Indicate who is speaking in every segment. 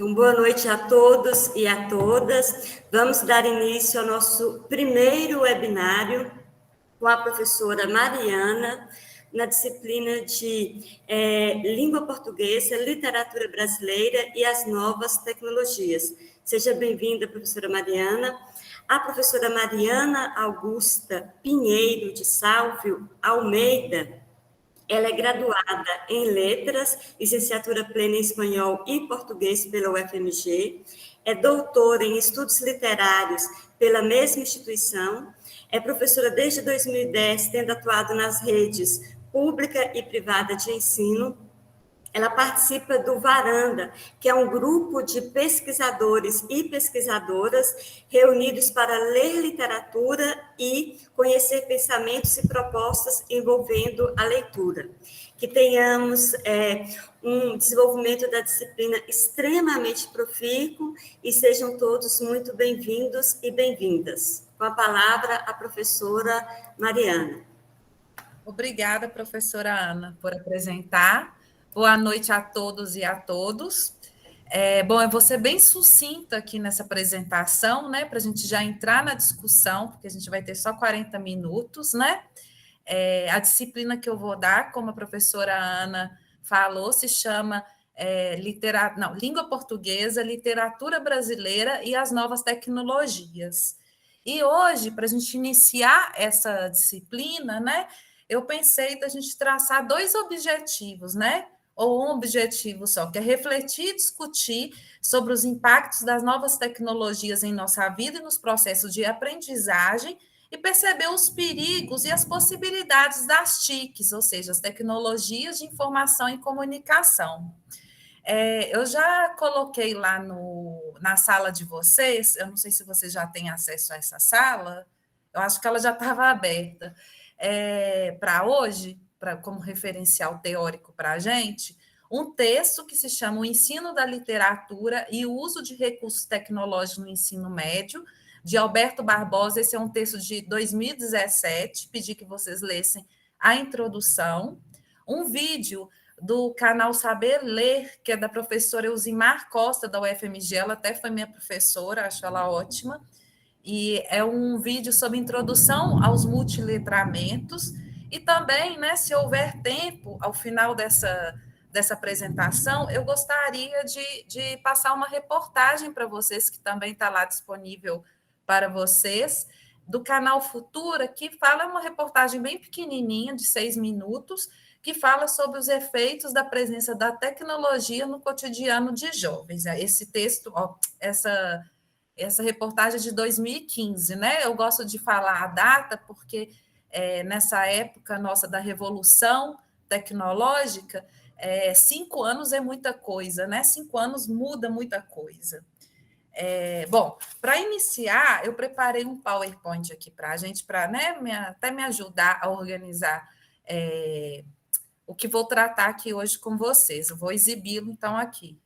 Speaker 1: Então, boa noite a todos e a todas. Vamos dar início ao nosso primeiro webinário com a professora Mariana, na disciplina de Língua Portuguesa, Literatura Brasileira e as Novas Tecnologias. Seja bem-vinda, professora Mariana. A professora Mariana Augusta Pinheiro de Sálvio Almeida, ela é graduada em Letras, licenciatura plena em Espanhol e Português pela UFMG, é doutora em Estudos Literários pela mesma instituição, é professora desde 2010, tendo atuado nas redes pública e privada de ensino. Ela participa do Varanda, que é um grupo de pesquisadores e pesquisadoras reunidos para ler literatura e conhecer pensamentos e propostas envolvendo a leitura. Que tenhamos um desenvolvimento da disciplina extremamente profícuo e sejam todos muito bem-vindos e bem-vindas. Com a palavra, a professora Mariana.
Speaker 2: Obrigada, professora Ana, por apresentar. Boa noite a todos e a todos. Bom, eu vou ser bem sucinta aqui nessa apresentação, né, para a gente já entrar na discussão, porque a gente vai ter só 40 minutos, né? A disciplina que eu vou dar, como a professora Ana falou, se chama Língua Portuguesa, Literatura Brasileira e as Novas Tecnologias. E hoje, para a gente iniciar essa disciplina, né, eu pensei da gente traçar dois objetivos, né? Ou um objetivo só, que é refletir e discutir sobre os impactos das novas tecnologias em nossa vida e nos processos de aprendizagem e perceber os perigos e as possibilidades das TICs, ou seja, as tecnologias de informação e comunicação. Eu já coloquei lá na sala de vocês, eu não sei se vocês já têm acesso a essa sala, eu acho que ela já estava aberta. Para hoje, como referencial teórico para a gente, um texto que se chama O Ensino da Literatura e o Uso de Recursos Tecnológicos no Ensino Médio, de Alberto Barbosa. Esse é um texto de 2017, pedi que vocês lessem a introdução. Um vídeo do canal Saber Ler, que é da professora Elzimar Costa, da UFMG, ela até foi minha professora, acho ela ótima, e é um vídeo sobre introdução aos multiletramentos, e também, né, se houver tempo, ao final dessa apresentação, eu gostaria de passar uma reportagem para vocês, que também está lá disponível para vocês, do canal Futura, que fala uma reportagem bem pequenininha, de 6 minutos, que fala sobre os efeitos da presença da tecnologia no cotidiano de jovens. Esse texto, essa reportagem é de 2015, né? Eu gosto de falar a data porque nessa época nossa da revolução tecnológica, 5 anos é muita coisa, né? 5 anos muda muita coisa. Bom, para iniciar, eu preparei um PowerPoint aqui para a gente, para, né, até me ajudar a organizar o que vou tratar aqui hoje com vocês. Eu vou exibi-lo, então, aqui.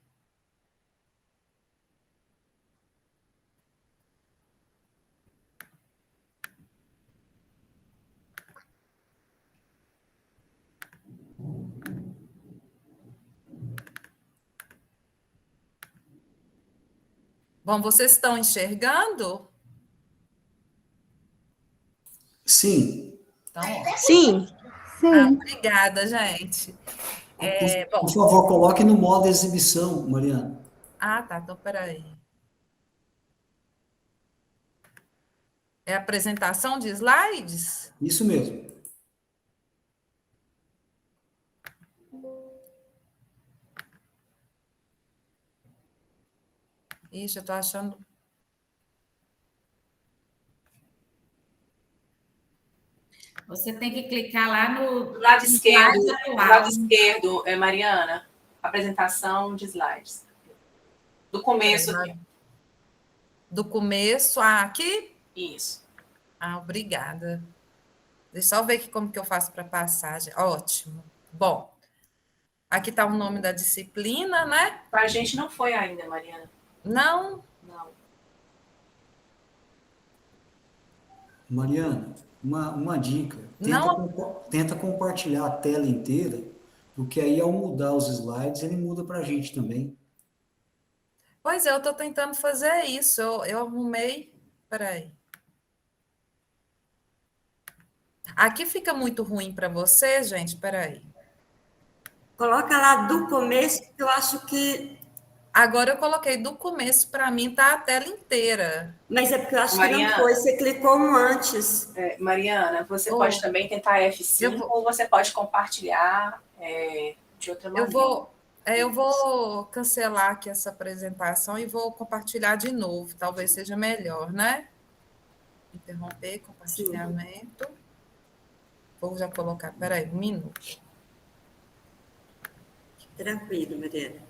Speaker 2: Bom, vocês estão enxergando?
Speaker 3: Sim.
Speaker 2: Então,
Speaker 4: sim.
Speaker 2: Obrigada, gente.
Speaker 3: Por favor, coloque no modo exibição, Mariana.
Speaker 2: Tá. Então, peraí. É a apresentação de slides?
Speaker 3: Isso mesmo.
Speaker 2: Ixi, eu estou achando...
Speaker 5: Você tem que clicar lá no
Speaker 6: lado esquerdo, Mariana, apresentação de slides. Do começo aqui.
Speaker 2: Do começo, aqui?
Speaker 6: Isso.
Speaker 2: Obrigada. Deixa eu só ver aqui como que eu faço para passagem. Ótimo. Bom, aqui está o nome da disciplina, né?
Speaker 6: Para a gente não foi ainda, Mariana.
Speaker 2: Não?
Speaker 6: Não.
Speaker 3: Mariana, uma dica. Tenta compartilhar a tela inteira, porque aí ao mudar os slides, ele muda para a gente também.
Speaker 2: Pois é, eu estou tentando fazer isso. Eu arrumei. Peraí. Aqui fica muito ruim para você, gente? Peraí.
Speaker 1: Coloca lá do começo, que eu acho que...
Speaker 2: Agora eu coloquei do começo, para mim tá a tela inteira.
Speaker 1: Mas é porque eu acho que não
Speaker 6: Mariana,
Speaker 1: foi, você clicou um antes.
Speaker 6: Mariana, você
Speaker 2: Oh,
Speaker 6: pode também tentar F5 ou você pode compartilhar de outra maneira.
Speaker 2: Eu vou cancelar aqui essa apresentação e vou compartilhar de novo. Talvez seja melhor, né? Interromper, compartilhamento. Sim. Vou já colocar, peraí, um minuto.
Speaker 1: Tranquilo, Mariana.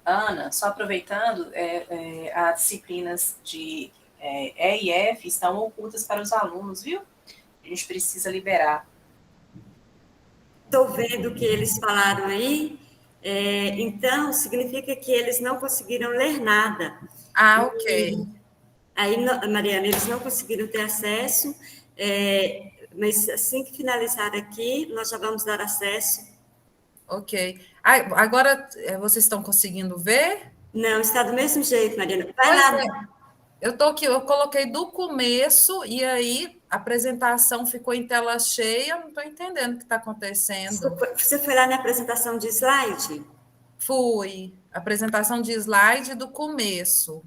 Speaker 6: Ana, só aproveitando, as disciplinas de E e F estão ocultas para os alunos, viu? A gente precisa liberar.
Speaker 1: Estou vendo o que eles falaram aí. Então, significa que eles não conseguiram ler nada.
Speaker 2: Ah, ok.
Speaker 1: Aí, Mariana, eles não conseguiram ter acesso, mas assim que finalizar aqui, nós já vamos dar acesso.
Speaker 2: Ok. Agora, vocês estão conseguindo ver?
Speaker 1: Não, está do mesmo jeito, Mariana. Vai lá.
Speaker 2: Eu tô aqui, eu coloquei do começo e aí a apresentação ficou em tela cheia, não estou entendendo o que está acontecendo.
Speaker 1: Você foi lá na apresentação de slide?
Speaker 2: Fui. Apresentação de slide do começo.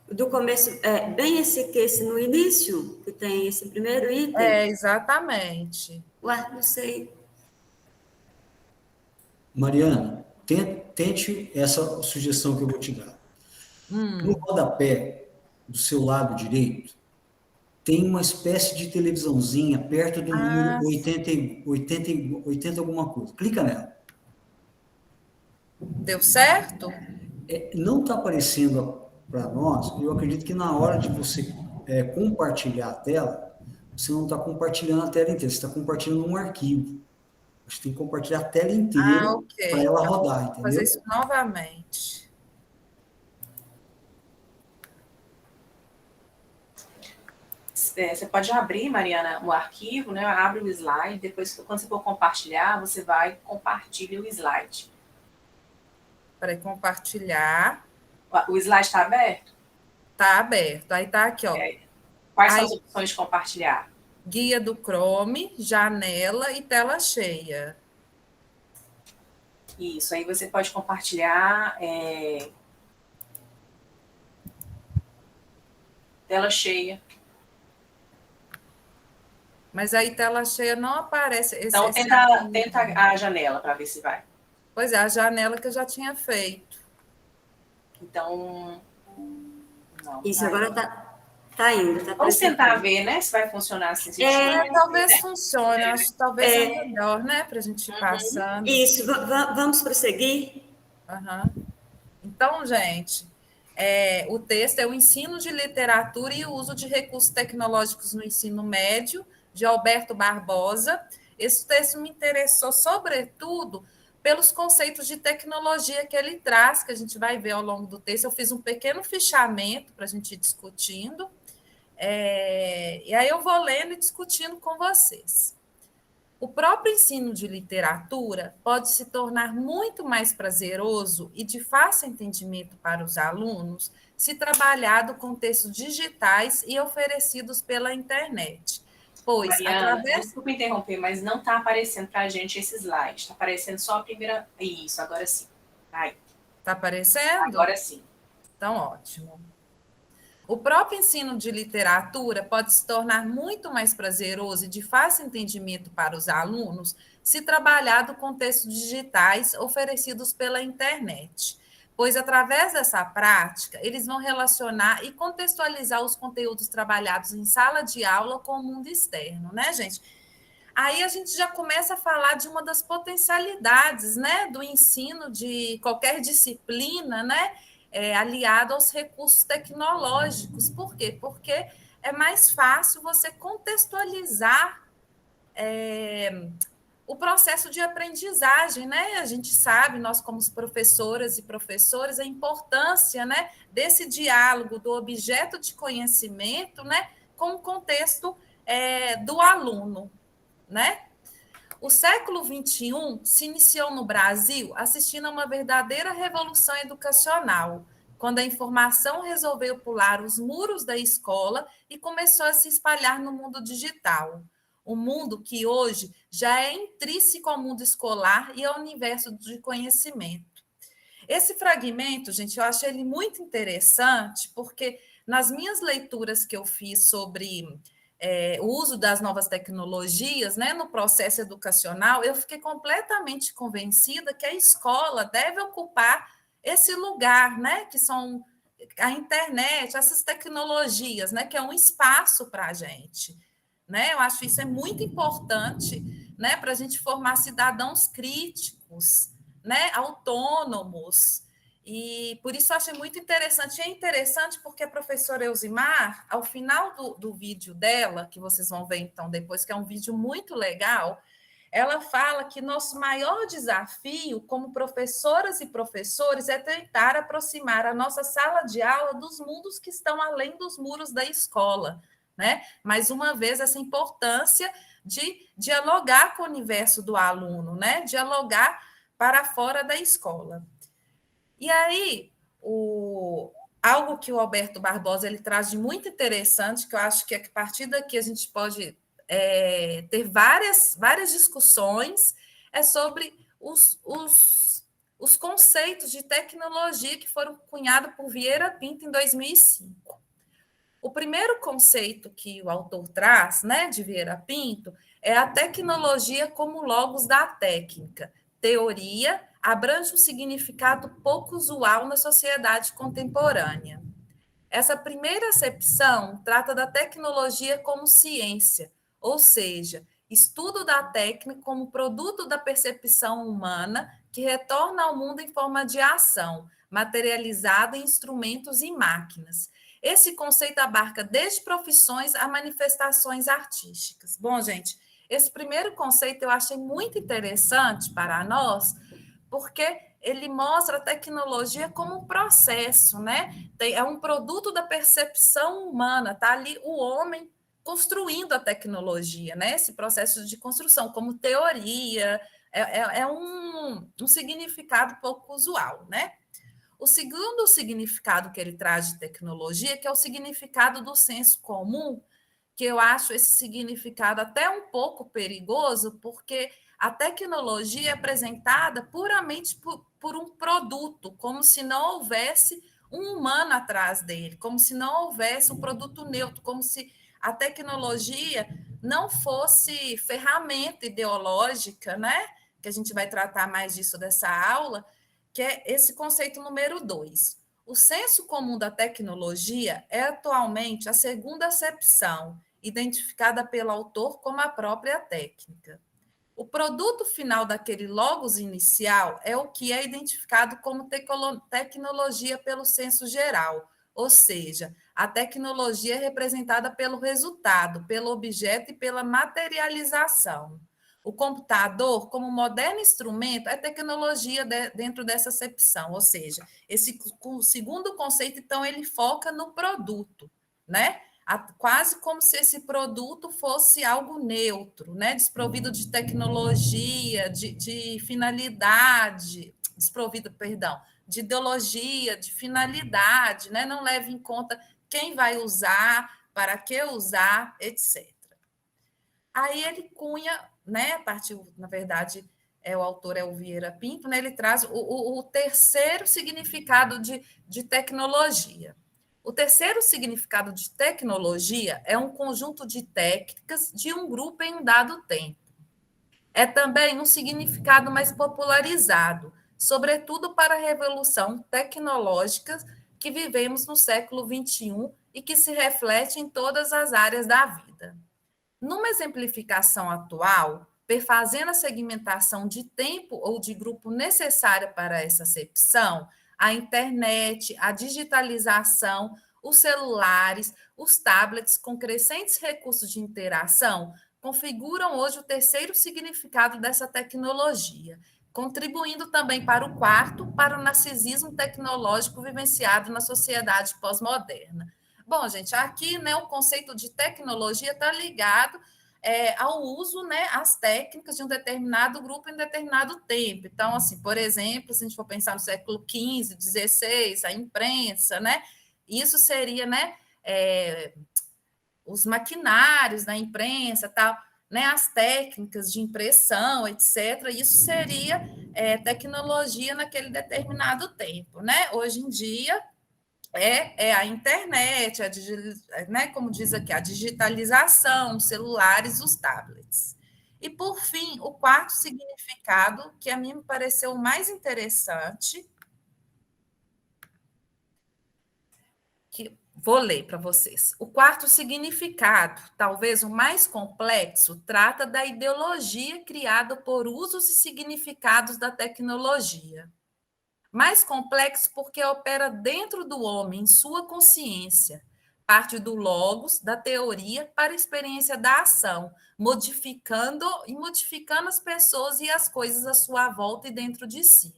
Speaker 1: Do começo, bem esse no início, que tem esse primeiro item?
Speaker 2: Exatamente.
Speaker 1: Ué, não sei.
Speaker 3: Mariana, tente essa sugestão que eu vou te dar. No rodapé do seu lado direito, tem uma espécie de televisãozinha perto do número 80 alguma coisa. Clica nela.
Speaker 2: Deu certo?
Speaker 3: Não está aparecendo para nós, eu acredito que na hora de você compartilhar a tela, você não está compartilhando a tela inteira, você está compartilhando um arquivo. Você tem que compartilhar a tela inteira
Speaker 2: okay.
Speaker 3: para ela rodar, entendeu?
Speaker 2: Vou fazer isso novamente.
Speaker 6: Você pode abrir, Mariana, o arquivo, né? Abre o slide, depois, quando você for compartilhar, você vai compartilhar o slide.
Speaker 2: Para compartilhar.
Speaker 6: O slide está aberto?
Speaker 2: Está aberto. Aí está aqui, ó.
Speaker 6: Quais são as opções de compartilhar?
Speaker 2: Guia do Chrome, janela e tela cheia.
Speaker 6: Isso, aí você pode compartilhar tela cheia.
Speaker 2: Mas aí tela cheia não aparece.
Speaker 6: Então, tenta a janela para ver se vai.
Speaker 2: Pois é, a janela que eu já tinha feito.
Speaker 6: Então, não.
Speaker 1: Isso, agora tá indo.
Speaker 6: Vamos tentar ver, né, se vai funcionar assim.
Speaker 2: Talvez funcione. Acho que talvez é melhor, né, para a gente ir passando.
Speaker 1: Isso, vamos prosseguir?
Speaker 2: Então, gente, o texto é o ensino de literatura e o uso de recursos tecnológicos no ensino médio, de Alberto Barbosa. Esse texto me interessou, sobretudo, pelos conceitos de tecnologia que ele traz, que a gente vai ver ao longo do texto. Eu fiz um pequeno fichamento para a gente ir discutindo, e aí eu vou lendo e discutindo com vocês. O próprio ensino de literatura pode se tornar muito mais prazeroso e de fácil entendimento para os alunos se trabalhado com textos digitais e oferecidos pela internet. Pois,
Speaker 6: Mariana, desculpa interromper, mas não está aparecendo para a gente esse slide. Está aparecendo só a primeira... Isso, agora sim.
Speaker 2: Está aparecendo?
Speaker 6: Agora sim.
Speaker 2: Então, ótimo. O próprio ensino de literatura pode se tornar muito mais prazeroso e de fácil entendimento para os alunos se trabalhado com textos digitais oferecidos pela internet, pois, através dessa prática, eles vão relacionar e contextualizar os conteúdos trabalhados em sala de aula com o mundo externo, né, gente? Aí a gente já começa a falar de uma das potencialidades, né, do ensino de qualquer disciplina, né, aliado aos recursos tecnológicos. Por quê? Porque é mais fácil você contextualizar o processo de aprendizagem, né? A gente sabe, nós como professoras e professores, a importância, né, desse diálogo do objeto de conhecimento, né, com o contexto do aluno, né? O século XXI se iniciou no Brasil assistindo a uma verdadeira revolução educacional, quando a informação resolveu pular os muros da escola e começou a se espalhar no mundo digital. Um mundo que hoje já é intrínseco ao mundo escolar e ao universo de conhecimento. Esse fragmento, gente, eu achei ele muito interessante, porque nas minhas leituras que eu fiz sobre o uso das novas tecnologias, né, no processo educacional, eu fiquei completamente convencida que a escola deve ocupar esse lugar, né, que são a internet, essas tecnologias, né, que é um espaço para a gente. Né? Eu acho isso é muito importante, né, para a gente formar cidadãos críticos, né, autônomos. E por isso eu achei muito interessante. E é interessante porque a professora Elzimar, ao final do vídeo dela, que vocês vão ver então depois, que é um vídeo muito legal, ela fala que nosso maior desafio como professoras e professores é tentar aproximar a nossa sala de aula dos mundos que estão além dos muros da escola. Né? Mais uma vez, essa importância de dialogar com o universo do aluno, né? Dialogar para fora da escola. E aí, algo que o Alberto Barbosa ele traz de muito interessante, que eu acho que a partir daqui a gente pode ter várias discussões, é sobre os conceitos de tecnologia que foram cunhados por Vieira Pinto em 2005. O primeiro conceito que o autor traz, né, de Vieira Pinto, é a tecnologia como logos da técnica. Teoria abrange um significado pouco usual na sociedade contemporânea. Essa primeira acepção trata da tecnologia como ciência, ou seja, estudo da técnica como produto da percepção humana que retorna ao mundo em forma de ação, materializada em instrumentos e máquinas. Esse conceito abarca desde profissões a manifestações artísticas. Bom, gente, esse primeiro conceito eu achei muito interessante para nós, porque ele mostra a tecnologia como um processo, né? É um produto da percepção humana, tá ali o homem construindo a tecnologia, né? Esse processo de construção como teoria, é um significado pouco usual, né? O segundo significado que ele traz de tecnologia, que é o significado do senso comum, que eu acho esse significado até um pouco perigoso, porque a tecnologia é apresentada puramente por um produto, como se não houvesse um humano atrás dele, como se não houvesse um produto neutro, como se a tecnologia não fosse ferramenta ideológica, né? Que a gente vai tratar mais disso dessa aula, que é esse conceito número 2. O senso comum da tecnologia é atualmente a segunda acepção, identificada pelo autor como a própria técnica. O produto final daquele logos inicial é o que é identificado como tecnologia pelo senso geral, ou seja, a tecnologia é representada pelo resultado, pelo objeto e pela materialização. O computador, como moderno instrumento, é tecnologia dentro dessa acepção, ou seja, o segundo conceito, então, ele foca no produto, né? Quase como se esse produto fosse algo neutro, né? Desprovido de tecnologia, de finalidade, de ideologia, de finalidade, né? Não leva em conta quem vai usar, para que usar, etc. Aí ele cunha, né, a partir, na verdade, o autor é o Vieira Pinto, né, ele traz o terceiro significado de tecnologia. O terceiro significado de tecnologia é um conjunto de técnicas de um grupo em um dado tempo. É também um significado mais popularizado, sobretudo para a revolução tecnológica que vivemos no século XXI e que se reflete em todas as áreas da vida. Numa exemplificação atual, perfazendo a segmentação de tempo ou de grupo necessária para essa acepção, a internet, a digitalização, os celulares, os tablets com crescentes recursos de interação configuram hoje o terceiro significado dessa tecnologia, contribuindo também para o quarto, para o narcisismo tecnológico vivenciado na sociedade pós-moderna. Bom, gente, aqui, né, o conceito de tecnologia está ligado ao uso, né, às técnicas de um determinado grupo em determinado tempo. Então, assim, por exemplo, se a gente for pensar no século XV, XVI, a imprensa, né, isso seria, né, os maquinários da imprensa, tal, né, as técnicas de impressão, etc. Isso seria tecnologia naquele determinado tempo, né? Hoje em dia é a internet, né, como diz aqui, a digitalização, os celulares, os tablets. E, por fim, o quarto significado, que a mim me pareceu o mais interessante, que vou ler para vocês. O quarto significado, talvez o mais complexo, trata da ideologia criada por usos e significados da tecnologia. Mais complexo porque opera dentro do homem, em sua consciência. Parte do logos, da teoria, para a experiência da ação, modificando as pessoas e as coisas à sua volta e dentro de si.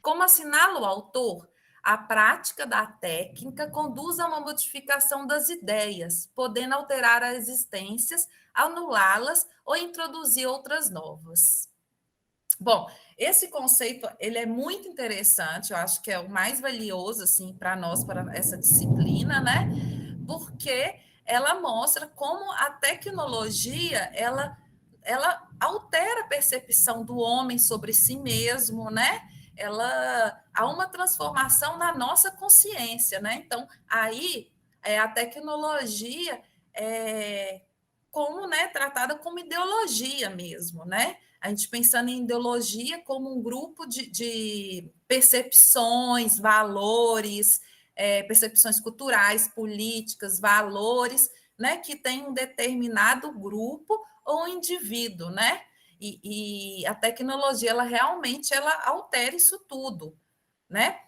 Speaker 2: Como assinala o autor, a prática da técnica conduz a uma modificação das ideias, podendo alterar as existências, anulá-las ou introduzir outras novas. Bom, esse conceito ele é muito interessante, eu acho que é o mais valioso assim para nós, para essa disciplina, né? Porque ela mostra como a tecnologia ela altera a percepção do homem sobre si mesmo, né? Há uma transformação na nossa consciência, né? Então, aí a tecnologia é como, né, tratada como ideologia mesmo, né? A gente pensando em ideologia como um grupo de percepções, valores, percepções culturais, políticas, valores, né, que tem um determinado grupo ou indivíduo, né? E a tecnologia, ela realmente altera isso tudo, né?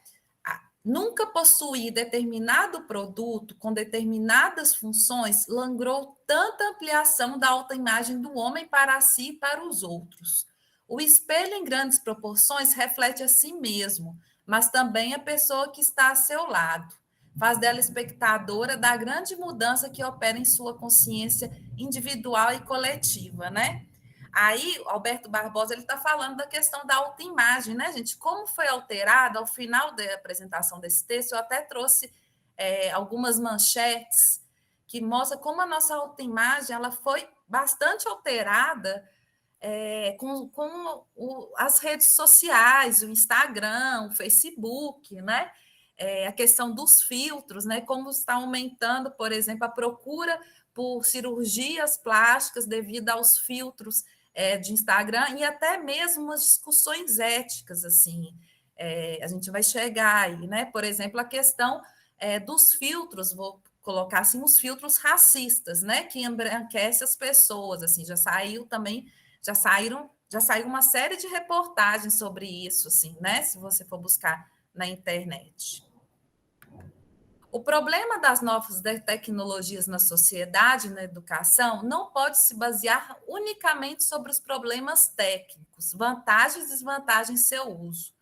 Speaker 2: Nunca possuir determinado produto com determinadas funções logrou tanta ampliação da autoimagem do homem para si e para os outros. O espelho, em grandes proporções, reflete a si mesmo, mas também a pessoa que está a seu lado. Faz dela espectadora da grande mudança que opera em sua consciência individual e coletiva, né? Aí, Alberto Barbosa, ele está falando da questão da autoimagem, né, gente? Como foi alterada ao final da apresentação desse texto, eu até trouxe algumas manchetes que mostram como a nossa autoimagem ela foi bastante alterada com as redes sociais, o Instagram, o Facebook, né? A questão dos filtros, né? Como está aumentando, por exemplo, a procura por cirurgias plásticas devido aos filtros de Instagram e até mesmo as discussões éticas, assim, a gente vai chegar aí, né? Por exemplo, a questão dos filtros, vou colocar assim, os filtros racistas, né? Que embranquece as pessoas, assim, já saiu uma série de reportagens sobre isso, assim, né? Se você for buscar na internet. O problema das novas tecnologias na sociedade e na educação não pode se basear unicamente sobre os problemas técnicos, vantagens e desvantagens em seu uso.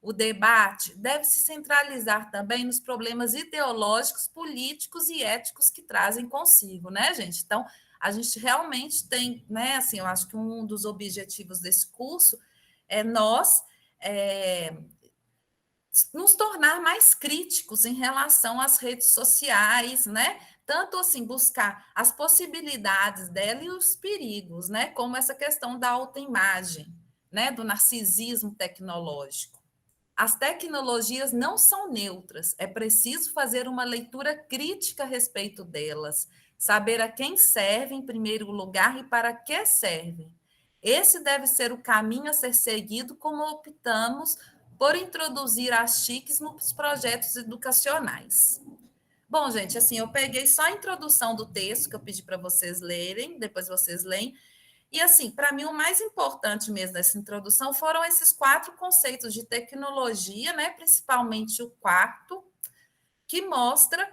Speaker 2: O debate deve se centralizar também nos problemas ideológicos, políticos e éticos que trazem consigo, né, gente? Então, a gente realmente tem, né, assim, eu acho que um dos objetivos desse curso é nós nos tornar mais críticos em relação às redes sociais, né? Tanto assim, buscar as possibilidades dela e os perigos, né? Como essa questão da autoimagem, né? Do narcisismo tecnológico. As tecnologias não são neutras, é preciso fazer uma leitura crítica a respeito delas, saber a quem servem em primeiro lugar e para que servem. Esse deve ser o caminho a ser seguido, como optamos por introduzir as TICs nos projetos educacionais. Bom, gente, assim, eu peguei só a introdução do texto que eu pedi para vocês lerem, depois vocês leem, e assim, para mim o mais importante mesmo dessa introdução foram esses 4 conceitos de tecnologia, né, principalmente o quarto, que mostra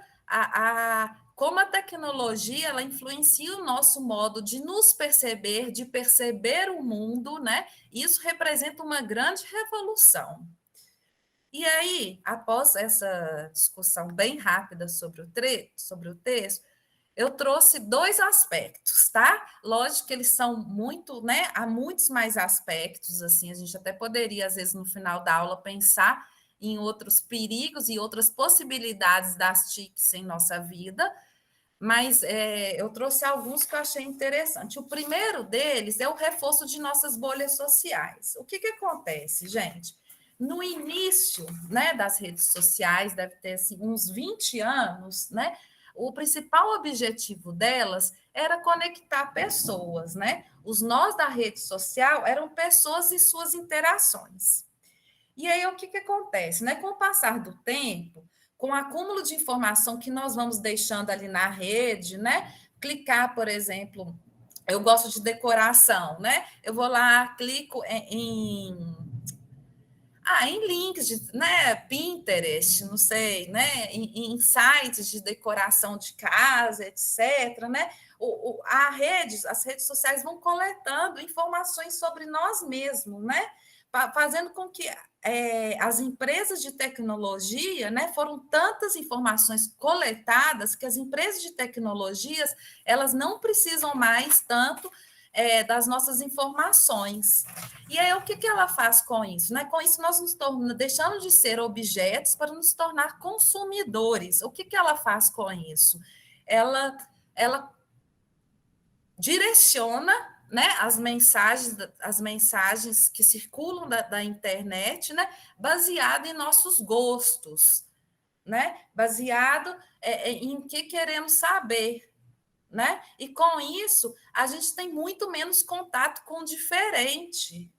Speaker 2: como a tecnologia ela influencia o nosso modo de nos perceber, de perceber o mundo, né? Isso representa uma grande revolução. E aí, após essa discussão bem rápida sobre o texto, eu trouxe 2 aspectos, tá? Lógico que eles são muito, né? Há muitos mais aspectos, assim, a gente até poderia, às vezes, no final da aula, pensar em outros perigos e outras possibilidades das TICs em nossa vida, mas eu trouxe alguns que eu achei interessante. O primeiro deles é o reforço de nossas bolhas sociais. O que acontece, gente? No início, né, das redes sociais, deve ter assim, uns 20 anos, né? O principal objetivo delas era conectar pessoas, né? Os nós da rede social eram pessoas e suas interações. E aí, o que acontece? Né? Com o passar do tempo, com o acúmulo de informação que nós vamos deixando ali na rede, né? Clicar, por exemplo, eu gosto de decoração, né? Eu vou lá, clico em links, né, Pinterest, não sei, né, em sites de decoração de casa, etc., né, as redes sociais vão coletando informações sobre nós mesmos, né, fazendo com que as empresas de tecnologia, né, foram tantas informações coletadas que as empresas de tecnologias, elas não precisam mais tanto das nossas informações. E aí, o que ela faz com isso? Né? Com isso, nós nos deixamos de ser objetos para nos tornar consumidores. O que ela faz com isso? Ela direciona, né, as mensagens que circulam da internet, né, baseado em nossos gostos, né, baseado em que queremos saber. Né? E com isso, a gente tem muito menos contato com o diferente.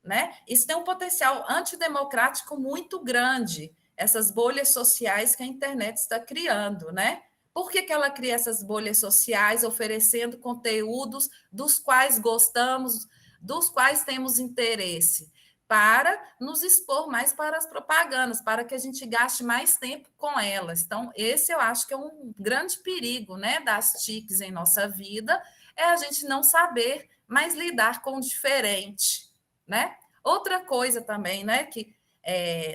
Speaker 2: Né? Isso tem um potencial antidemocrático muito grande, essas bolhas sociais que a internet está criando. Né? Por que ela cria essas bolhas sociais, oferecendo conteúdos dos quais gostamos, dos quais temos interesse? Para nos expor mais para as propagandas, para que a gente gaste mais tempo com elas. Então, esse eu acho que é um grande perigo, né, das TICs em nossa vida, é a gente não saber mais lidar com o diferente, né? Outra coisa também, né, que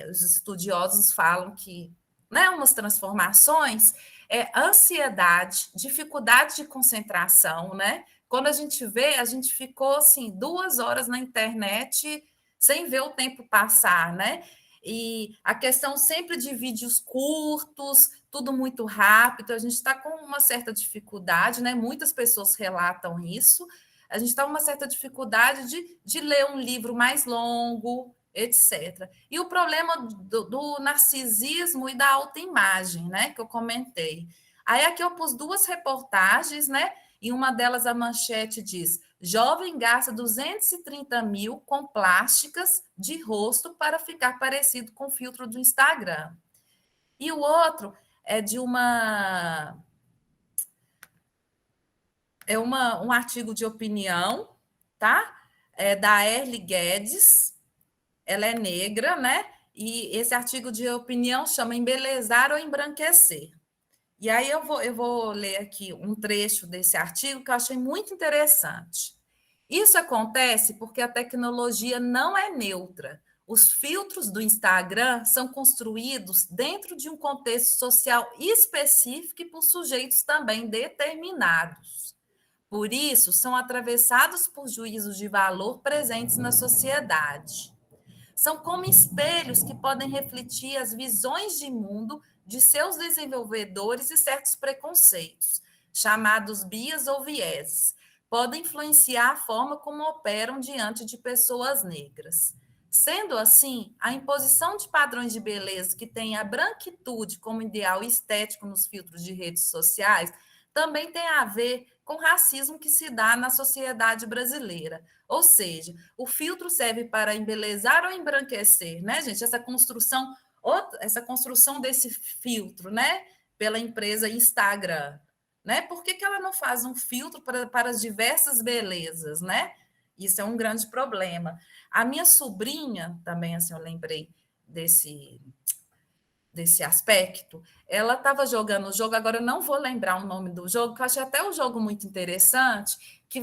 Speaker 2: os estudiosos falam que, né, umas transformações é ansiedade, dificuldade de concentração, né? Quando a gente vê, a gente ficou assim 2 horas na internet sem ver o tempo passar, né? E a questão sempre de vídeos curtos, tudo muito rápido, a gente está com uma certa dificuldade, né? Muitas pessoas relatam isso. A gente está com uma certa dificuldade de ler um livro mais longo, etc. E o problema do narcisismo e da autoimagem, né? Que eu comentei. Aí aqui eu pus 2 reportagens, né? E uma delas a manchete diz: jovem gasta 230 mil com plásticas de rosto para ficar parecido com o filtro do Instagram. E o outro é de um artigo de opinião, tá? Da Erly Guedes, ela é negra, né? E esse artigo de opinião chama Embelezar ou Embranquecer. E aí eu vou ler aqui um trecho desse artigo que eu achei muito interessante. Isso acontece porque a tecnologia não é neutra. Os filtros do Instagram são construídos dentro de um contexto social específico e por sujeitos também determinados. Por isso, são atravessados por juízos de valor presentes na sociedade. São como espelhos que podem refletir as visões de mundo de seus desenvolvedores e certos preconceitos, chamados bias ou vieses, podem influenciar a forma como operam diante de pessoas negras. Sendo assim, a imposição de padrões de beleza que têm a branquitude como ideal estético nos filtros de redes sociais também tem a ver com o racismo que se dá na sociedade brasileira. Ou seja, o filtro serve para embelezar ou embranquecer, né, gente? Essa construção desse filtro, né, pela empresa Instagram, né? Por que ela não faz um filtro para as diversas belezas, né? Isso é um grande problema. A minha sobrinha, também, assim, eu lembrei desse aspecto, ela estava jogando o jogo, agora eu não vou lembrar o nome do jogo, que eu achei até o jogo muito interessante, que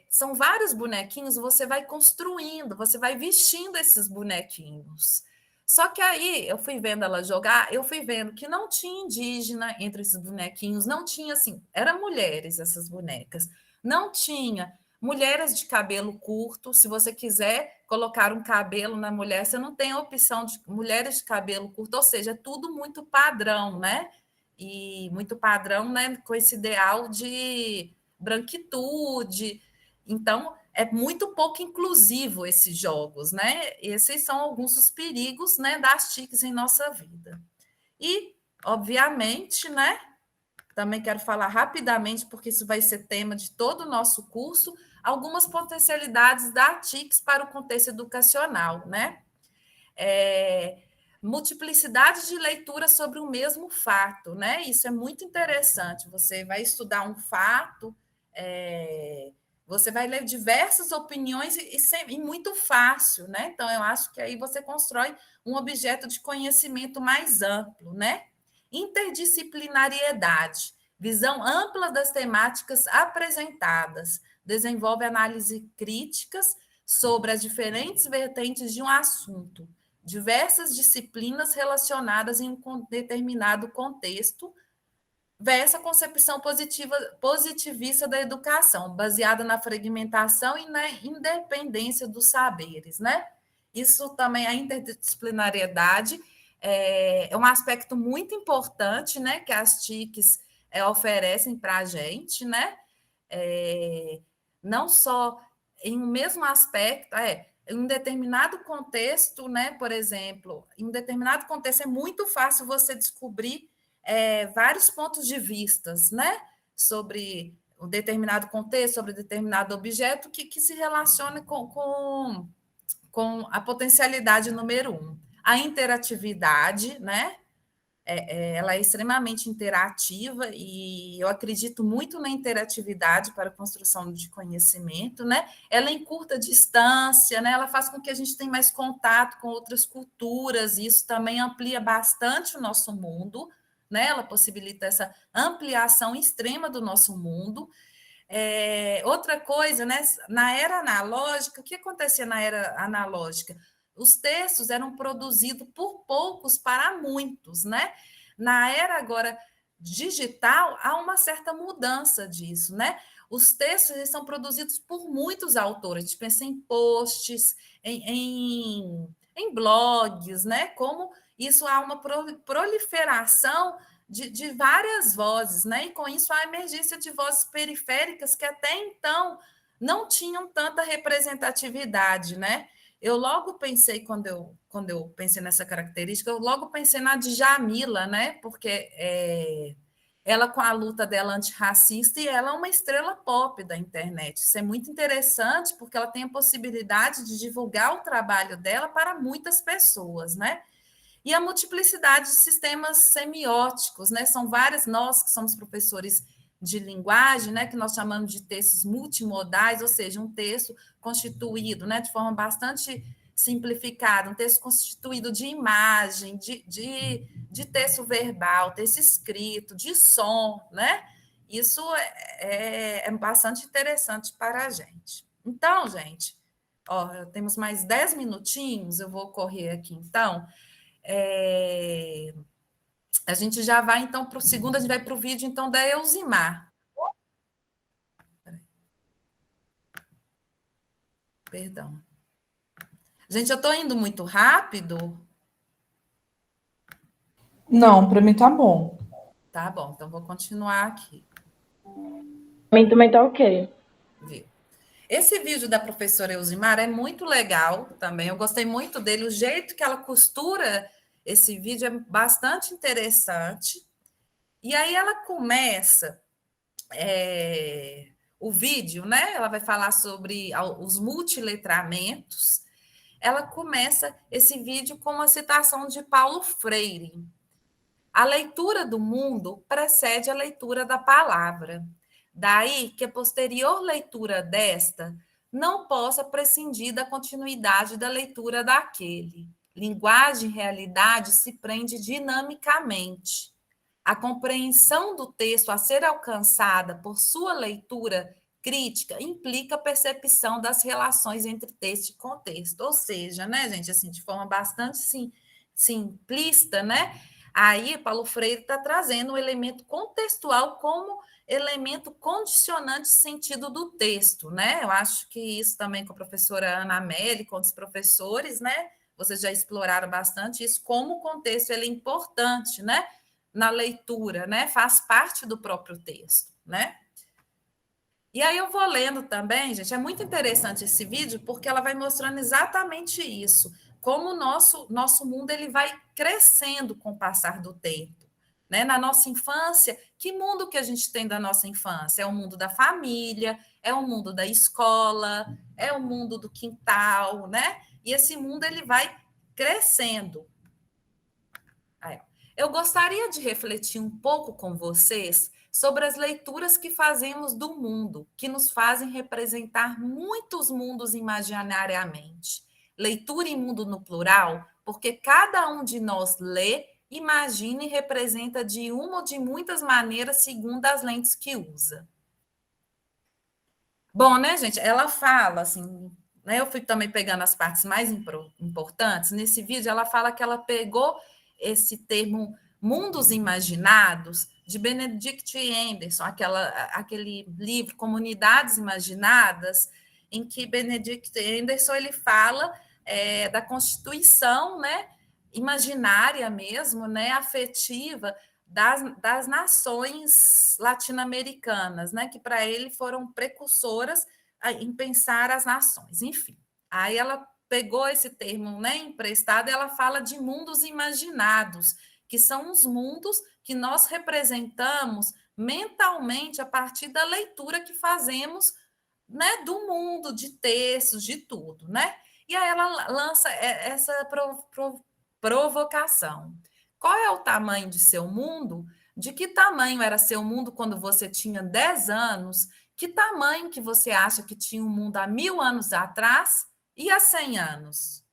Speaker 2: são vários bonequinhos, você vai construindo, você vai vestindo esses bonequinhos. Só que aí, eu fui vendo ela jogar, eu fui vendo que não tinha indígena entre esses bonequinhos, não tinha, assim, eram mulheres essas bonecas, não tinha mulheres de cabelo curto, se você quiser colocar um cabelo na mulher, você não tem a opção de mulheres de cabelo curto, ou seja, é tudo muito padrão, né? E muito padrão, né? Com esse ideal de branquitude. Então, é muito pouco inclusivo esses jogos, né? Esses são alguns dos perigos, né, das TICs em nossa vida. E, obviamente, né? Também quero falar rapidamente, porque isso vai ser tema de todo o nosso curso, algumas potencialidades da TICs para o contexto educacional, né? Multiplicidade de leitura sobre o mesmo fato, né? Isso é muito interessante. Você vai estudar um fato, você vai ler diversas opiniões e muito fácil, né? Então, eu acho que aí você constrói um objeto de conhecimento mais amplo, né? Interdisciplinariedade, visão ampla das temáticas apresentadas, desenvolve análise críticas sobre as diferentes vertentes de um assunto, diversas disciplinas relacionadas em um determinado contexto, versa concepção positivista da educação, baseada na fragmentação e na independência dos saberes, né? Isso também, a interdisciplinariedade é um aspecto muito importante, né, que as TICs oferecem para a gente, né? Não só em um mesmo aspecto, em um determinado contexto, né, por exemplo, em um determinado contexto é muito fácil você descobrir vários pontos de vistas, né, sobre um determinado contexto, sobre determinado objeto que se relaciona com a potencialidade número 1. A interatividade, né? Ela é extremamente interativa e eu acredito muito na interatividade para a construção de conhecimento, né? Ela encurta distância, né? Ela faz com que a gente tenha mais contato com outras culturas, e isso também amplia bastante o nosso mundo, né? Ela possibilita essa ampliação extrema do nosso mundo. Outra coisa, né? Na era analógica, o que acontecia na era analógica? Os textos eram produzidos por poucos para muitos, né? Na era agora digital, há uma certa mudança disso, né? Os textos são produzidos por muitos autores, a gente pensa em posts, em blogs, né? Como isso há uma proliferação de várias vozes, né? E com isso a emergência de vozes periféricas que até então não tinham tanta representatividade, né? Eu logo pensei, quando eu pensei nessa característica, eu logo pensei na Djamila, né? Porque ela, com a luta dela antirracista, e ela é uma estrela pop da internet. Isso é muito interessante, porque ela tem a possibilidade de divulgar o trabalho dela para muitas pessoas, né? E a multiplicidade de sistemas semióticos, né? São várias, nós que somos professores de linguagem, né, que nós chamamos de textos multimodais, ou seja, um texto constituído, né, de forma bastante simplificada, um texto constituído de imagem, de texto verbal, texto escrito, de som, né? Isso é bastante interessante para a gente. Então, gente, temos mais 10 minutinhos, eu vou correr aqui, então. A gente já vai, então, para o segundo, a gente vai para o vídeo, então, da Elzimar. Perdão. Gente, eu estou indo muito rápido?
Speaker 4: Não, para mim tá bom.
Speaker 2: Tá bom, então vou continuar aqui.
Speaker 4: Para mim também tá ok.
Speaker 2: Esse vídeo da professora Elzimar é muito legal também, eu gostei muito dele, o jeito que ela costura esse vídeo é bastante interessante. E aí ela começa o vídeo, né? Ela vai falar sobre os multiletramentos. Ela começa esse vídeo com uma citação de Paulo Freire. A leitura do mundo precede a leitura da palavra. Daí que a posterior leitura desta não possa prescindir da continuidade da leitura daquele. linguagem e realidade se prende dinamicamente. A compreensão do texto a ser alcançada por sua leitura crítica implica a percepção das relações entre texto e contexto. Ou seja, né, gente, assim, de forma bastante simplista, né? Aí Paulo Freire está trazendo o elemento contextual como elemento condicionante de sentido do texto, né? Eu acho que isso também com a professora Ana Amélia, com os professores, né? Vocês já exploraram bastante isso, como o contexto ele é importante, né? Na leitura, né? Faz parte do próprio texto, né? E aí eu vou lendo também, gente, é muito interessante esse vídeo, porque ela vai mostrando exatamente isso, como o nosso mundo ele vai crescendo com o passar do tempo. Né? Na nossa infância, que mundo que a gente tem da nossa infância? É o mundo da família, é o mundo da escola, é o mundo do quintal, né? E esse mundo ele vai crescendo. Aí, eu gostaria de refletir um pouco com vocês sobre as leituras que fazemos do mundo, que nos fazem representar muitos mundos imaginariamente. Leitura e mundo no plural, porque cada um de nós lê, imagina e representa de uma ou de muitas maneiras, segundo as lentes que usa. Bom, né, gente? Ela fala assim, né? Eu fui também pegando as partes mais importantes. Nesse vídeo, ela fala que ela pegou esse termo mundos imaginados de Benedict Anderson, aquele livro Comunidades Imaginadas, em que Benedict Anderson ele fala da constituição, né? Imaginária mesmo, né, afetiva das nações latino-americanas, né, que para ele foram precursoras em pensar as nações. Enfim, aí ela pegou esse termo, né, emprestado e ela fala de mundos imaginados, que são os mundos que nós representamos mentalmente a partir da leitura que fazemos, né, do mundo, de textos, de tudo, né? E aí ela lança essa provocação. Qual é o tamanho de seu mundo? De que tamanho era seu mundo quando você tinha 10 anos? Que tamanho que você acha que tinha o mundo há 1000 anos atrás e há 100 anos?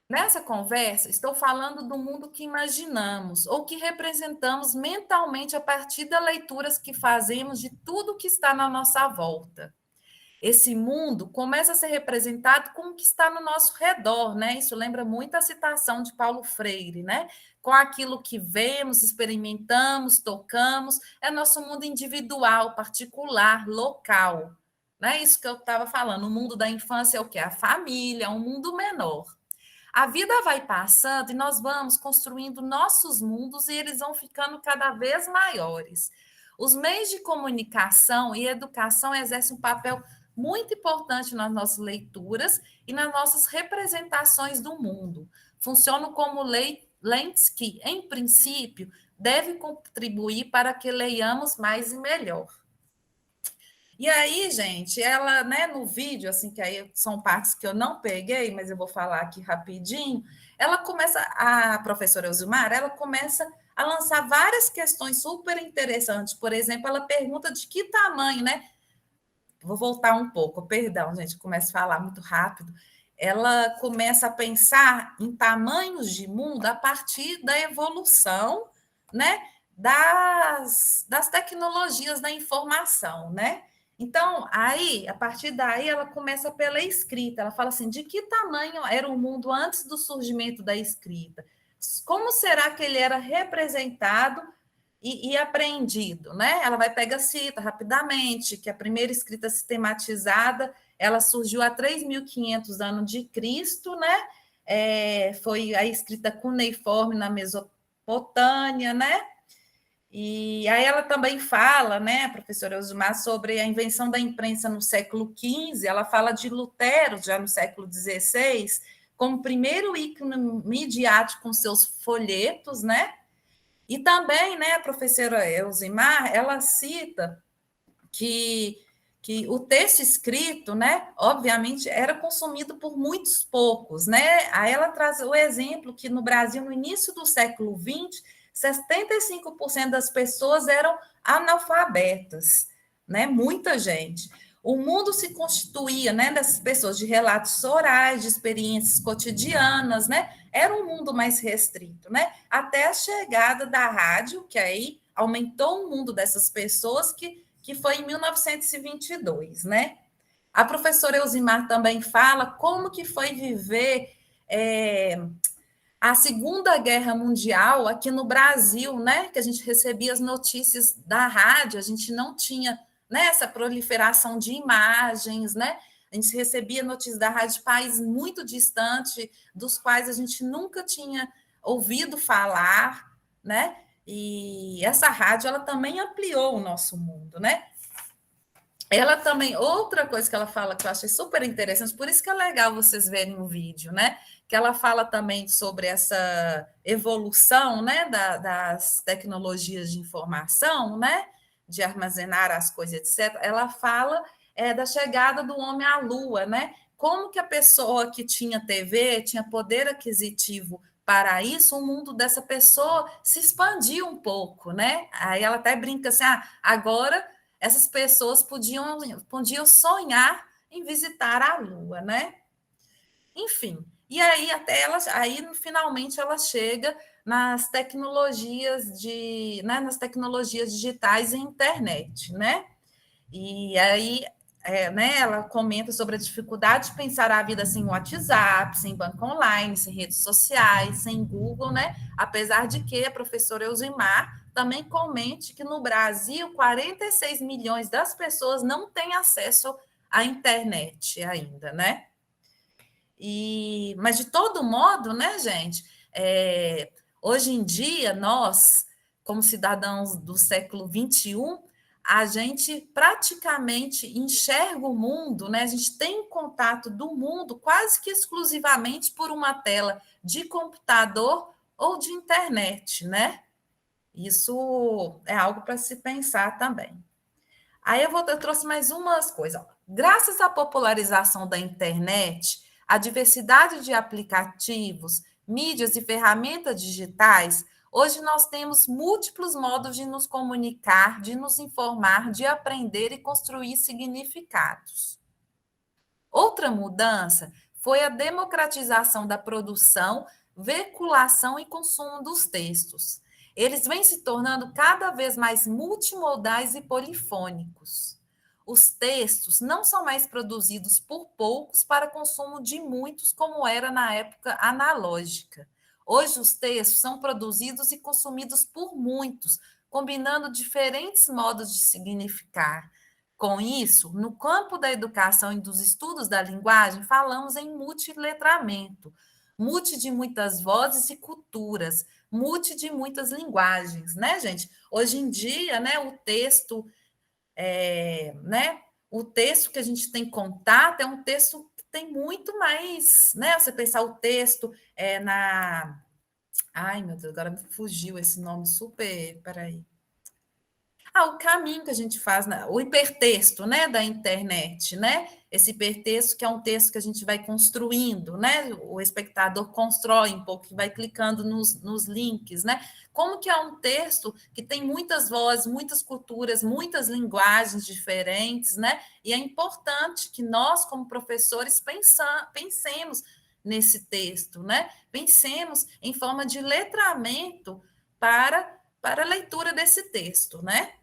Speaker 2: Nessa conversa, estou falando do mundo que imaginamos ou que representamos mentalmente a partir das leituras que fazemos de tudo que está na nossa volta. Esse mundo começa a ser representado com o que está no nosso redor, né? Isso lembra muito a citação de Paulo Freire, né? Com aquilo que vemos, experimentamos, tocamos, é nosso mundo individual, particular, local. Não é isso que eu estava falando. O mundo da infância é o quê? A família, um mundo menor. A vida vai passando e nós vamos construindo nossos mundos e eles vão ficando cada vez maiores. Os meios de comunicação e educação exercem um papel muito importante nas nossas leituras e nas nossas representações do mundo. Funcionam como lentes que, em princípio, devem contribuir para que leiamos mais e melhor. E aí, gente, ela, né, no vídeo, assim, que aí são partes que eu não peguei, mas eu vou falar aqui rapidinho, ela começa, a professora Elzimar, ela começa a lançar várias questões super interessantes. Por exemplo, ela pergunta de que tamanho, né? Vou voltar um pouco, perdão, gente, começo a falar muito rápido. Ela começa a pensar em tamanhos de mundo a partir da evolução, né, das tecnologias da informação, né? Então, aí, a partir daí, ela começa pela escrita. Ela fala assim, de que tamanho era o mundo antes do surgimento da escrita? Como será que ele era representado e apreendido, né? Ela vai pegar cita rapidamente, que a primeira escrita sistematizada, ela surgiu há 3.500 anos de Cristo, né? Foi a escrita cuneiforme na Mesopotâmia, né? E aí ela também fala, né, a professora Elzimar, sobre a invenção da imprensa no século XV, ela fala de Lutero, já no século XVI, como primeiro ícone midiático com seus folhetos, né? E também, né, a professora Elzimar, ela cita que o texto escrito, né, obviamente, era consumido por muitos poucos, né? Aí ela traz o exemplo que no Brasil, no início do século XX, 75% das pessoas eram analfabetas, né? Muita gente. o mundo se constituía, né, dessas pessoas, de relatos orais, de experiências cotidianas, né? Era um mundo mais restrito, né? Até a chegada da rádio, que aí aumentou o mundo dessas pessoas, que foi em 1922, né? A professora Elzimar também fala como que foi viver a Segunda Guerra Mundial aqui no Brasil, né? Que a gente recebia as notícias da rádio, a gente não tinha, né, essa proliferação de imagens, né? A gente recebia notícias da rádio de países muito distantes, dos quais a gente nunca tinha ouvido falar, né? E essa rádio, ela também ampliou o nosso mundo, né? Ela também, outra coisa que ela fala que eu achei super interessante, por isso que é legal vocês verem o vídeo, né? Que ela fala também sobre essa evolução, né, das tecnologias de informação, né? De armazenar as coisas, etc. Ela fala da chegada do homem à Lua, né? Como que a pessoa que tinha TV, tinha poder aquisitivo para isso, o mundo dessa pessoa se expandiu um pouco, né? Aí ela até brinca assim, agora essas pessoas podiam sonhar em visitar a Lua, né? Enfim, e aí finalmente ela chega nas tecnologias nas tecnologias digitais e internet, né? E aí né, ela comenta sobre a dificuldade de pensar a vida sem WhatsApp, sem banco online, sem redes sociais, sem Google, né? Apesar de que a professora Elzimar também comente que no Brasil 46 milhões das pessoas não têm acesso à internet ainda, né? Mas de todo modo, né, gente? Hoje em dia, nós, como cidadãos do século XXI, a gente praticamente enxerga o mundo, né? A gente tem contato do mundo quase que exclusivamente por uma tela de computador ou de internet, né? Isso é algo para se pensar também. Aí eu trouxe mais umas coisas. Graças à popularização da internet, a diversidade de aplicativos, mídias e ferramentas digitais, hoje nós temos múltiplos modos de nos comunicar, de nos informar, de aprender e construir significados. Outra mudança foi a democratização da produção, veiculação e consumo dos textos. Eles vêm se tornando cada vez mais multimodais e polifônicos. Os textos não são mais produzidos por poucos para consumo de muitos, como era na época analógica. Hoje, os textos são produzidos e consumidos por muitos, combinando diferentes modos de significar. Com isso, no campo da educação e dos estudos da linguagem, falamos em multiletramento, multi de muitas vozes e culturas, multi de muitas linguagens, né, gente? Hoje em dia, né, o texto que a gente tem contato é um texto que tem muito mais, né? Você pensar o texto Ai, meu Deus, agora me fugiu esse nome super. Peraí. O caminho que a gente faz, o hipertexto, né, da internet, né? Esse hipertexto que é um texto que a gente vai construindo, né? O espectador constrói um pouco, vai clicando nos links, né? Como que é um texto que tem muitas vozes, muitas culturas, muitas linguagens diferentes, né? E é importante que nós, como professores, pensemos nesse texto, né? Pensemos em forma de letramento para a leitura desse texto, né?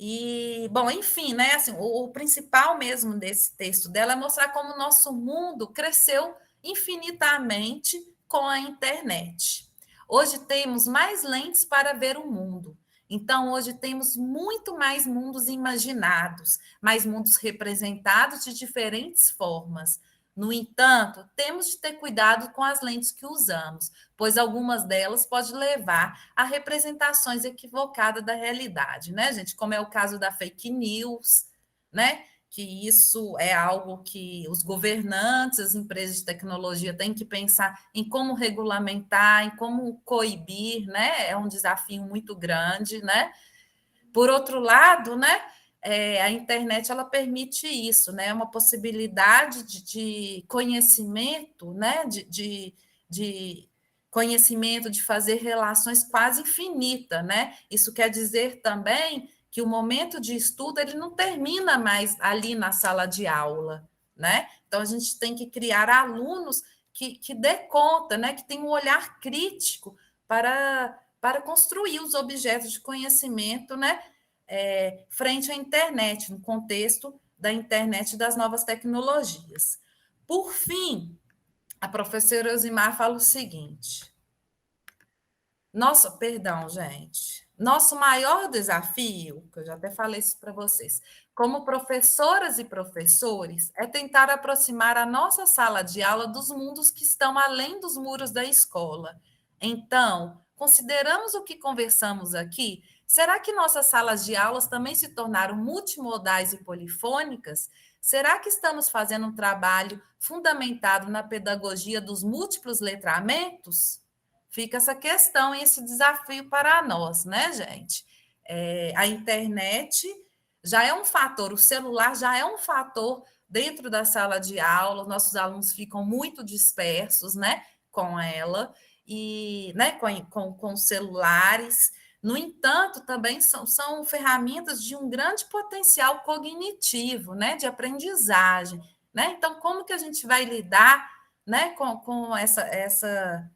Speaker 2: E, bom, enfim, né, assim, o principal mesmo desse texto dela é mostrar como o nosso mundo cresceu infinitamente com a internet. Hoje temos mais lentes para ver o mundo. Então, hoje temos muito mais mundos imaginados, mais mundos representados de diferentes formas. No entanto, temos de ter cuidado com as lentes que usamos, pois algumas delas podem levar a representações equivocadas da realidade, né, gente? Como é o caso da fake news, né? Que isso é algo que os governantes, as empresas de tecnologia têm que pensar em como regulamentar, em como coibir, né? É um desafio muito grande, né? Por outro lado, né? A internet ela permite isso, né? Uma possibilidade de conhecimento, né? De conhecimento, de fazer relações quase infinitas, né? Isso quer dizer também que o momento de estudo ele não termina mais ali na sala de aula, né? Então, a gente tem que criar alunos que dê conta, né? Que tenham um olhar crítico para construir os objetos de conhecimento, né? Frente à internet, no contexto da internet e das novas tecnologias. Por fim, a professora Osimar fala o seguinte: perdão, gente. Nosso maior desafio, que eu já até falei isso para vocês, como professoras e professores, é tentar aproximar a nossa sala de aula dos mundos que estão além dos muros da escola. Então, consideramos o que conversamos aqui? Será que nossas salas de aulas também se tornaram multimodais e polifônicas? Será que estamos fazendo um trabalho fundamentado na pedagogia dos múltiplos letramentos? Fica essa questão e esse desafio para nós, né, gente? A internet já é um fator, o celular já é um fator dentro da sala de aula, nossos alunos ficam muito dispersos, né, com ela, e né, com celulares. No entanto, também são ferramentas de um grande potencial cognitivo, né, de aprendizagem, né? Então, como que a gente vai lidar, né, com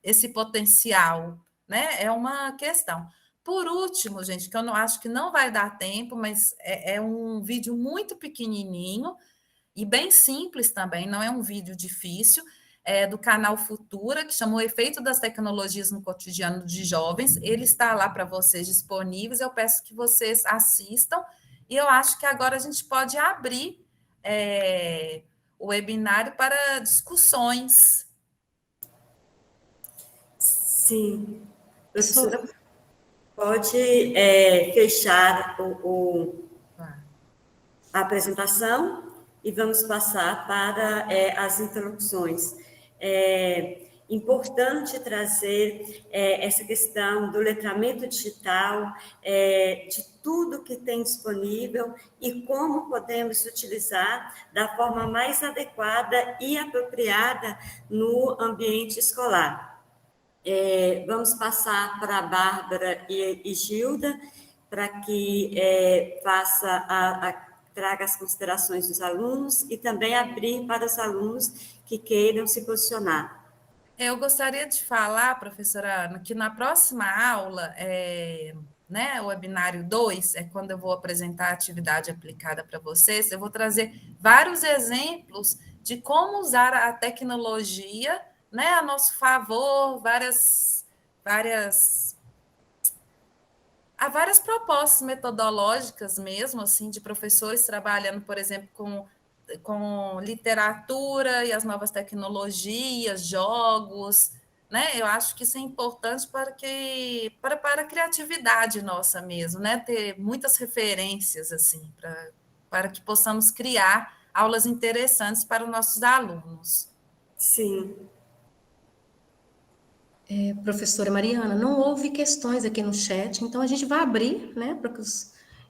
Speaker 2: esse potencial, né? É uma questão. Por último, gente, que eu não acho que não vai dar tempo, mas é um vídeo muito pequenininho e bem simples também, não é um vídeo difícil, do canal Futura, que chama O Efeito das Tecnologias no Cotidiano de Jovens. Ele está lá para vocês disponíveis, eu peço que vocês assistam, e eu acho que agora a gente pode abrir o webinário para discussões.
Speaker 1: Sim. Professora, pode fechar a apresentação e vamos passar para as interrupções. É importante trazer essa questão do letramento digital, de tudo que tem disponível e como podemos utilizar da forma mais adequada e apropriada no ambiente escolar. Vamos passar para a Bárbara e Gilda, para que traga as considerações dos alunos e também abrir para os alunos que queiram se posicionar.
Speaker 2: Eu gostaria de falar, professora Ana, que na próxima aula, né, o webinário 2, é quando eu vou apresentar a atividade aplicada para vocês, eu vou trazer vários exemplos de como usar a tecnologia, né, a nosso favor, há várias propostas metodológicas mesmo, assim, de professores trabalhando, por exemplo, com literatura e as novas tecnologias, jogos, né? Eu acho que isso é importante para a criatividade nossa mesmo, né? Ter muitas referências, assim, para que possamos criar aulas interessantes para os nossos alunos.
Speaker 1: Sim.
Speaker 7: Professora Mariana, não houve questões aqui no chat, então a gente vai abrir, né, para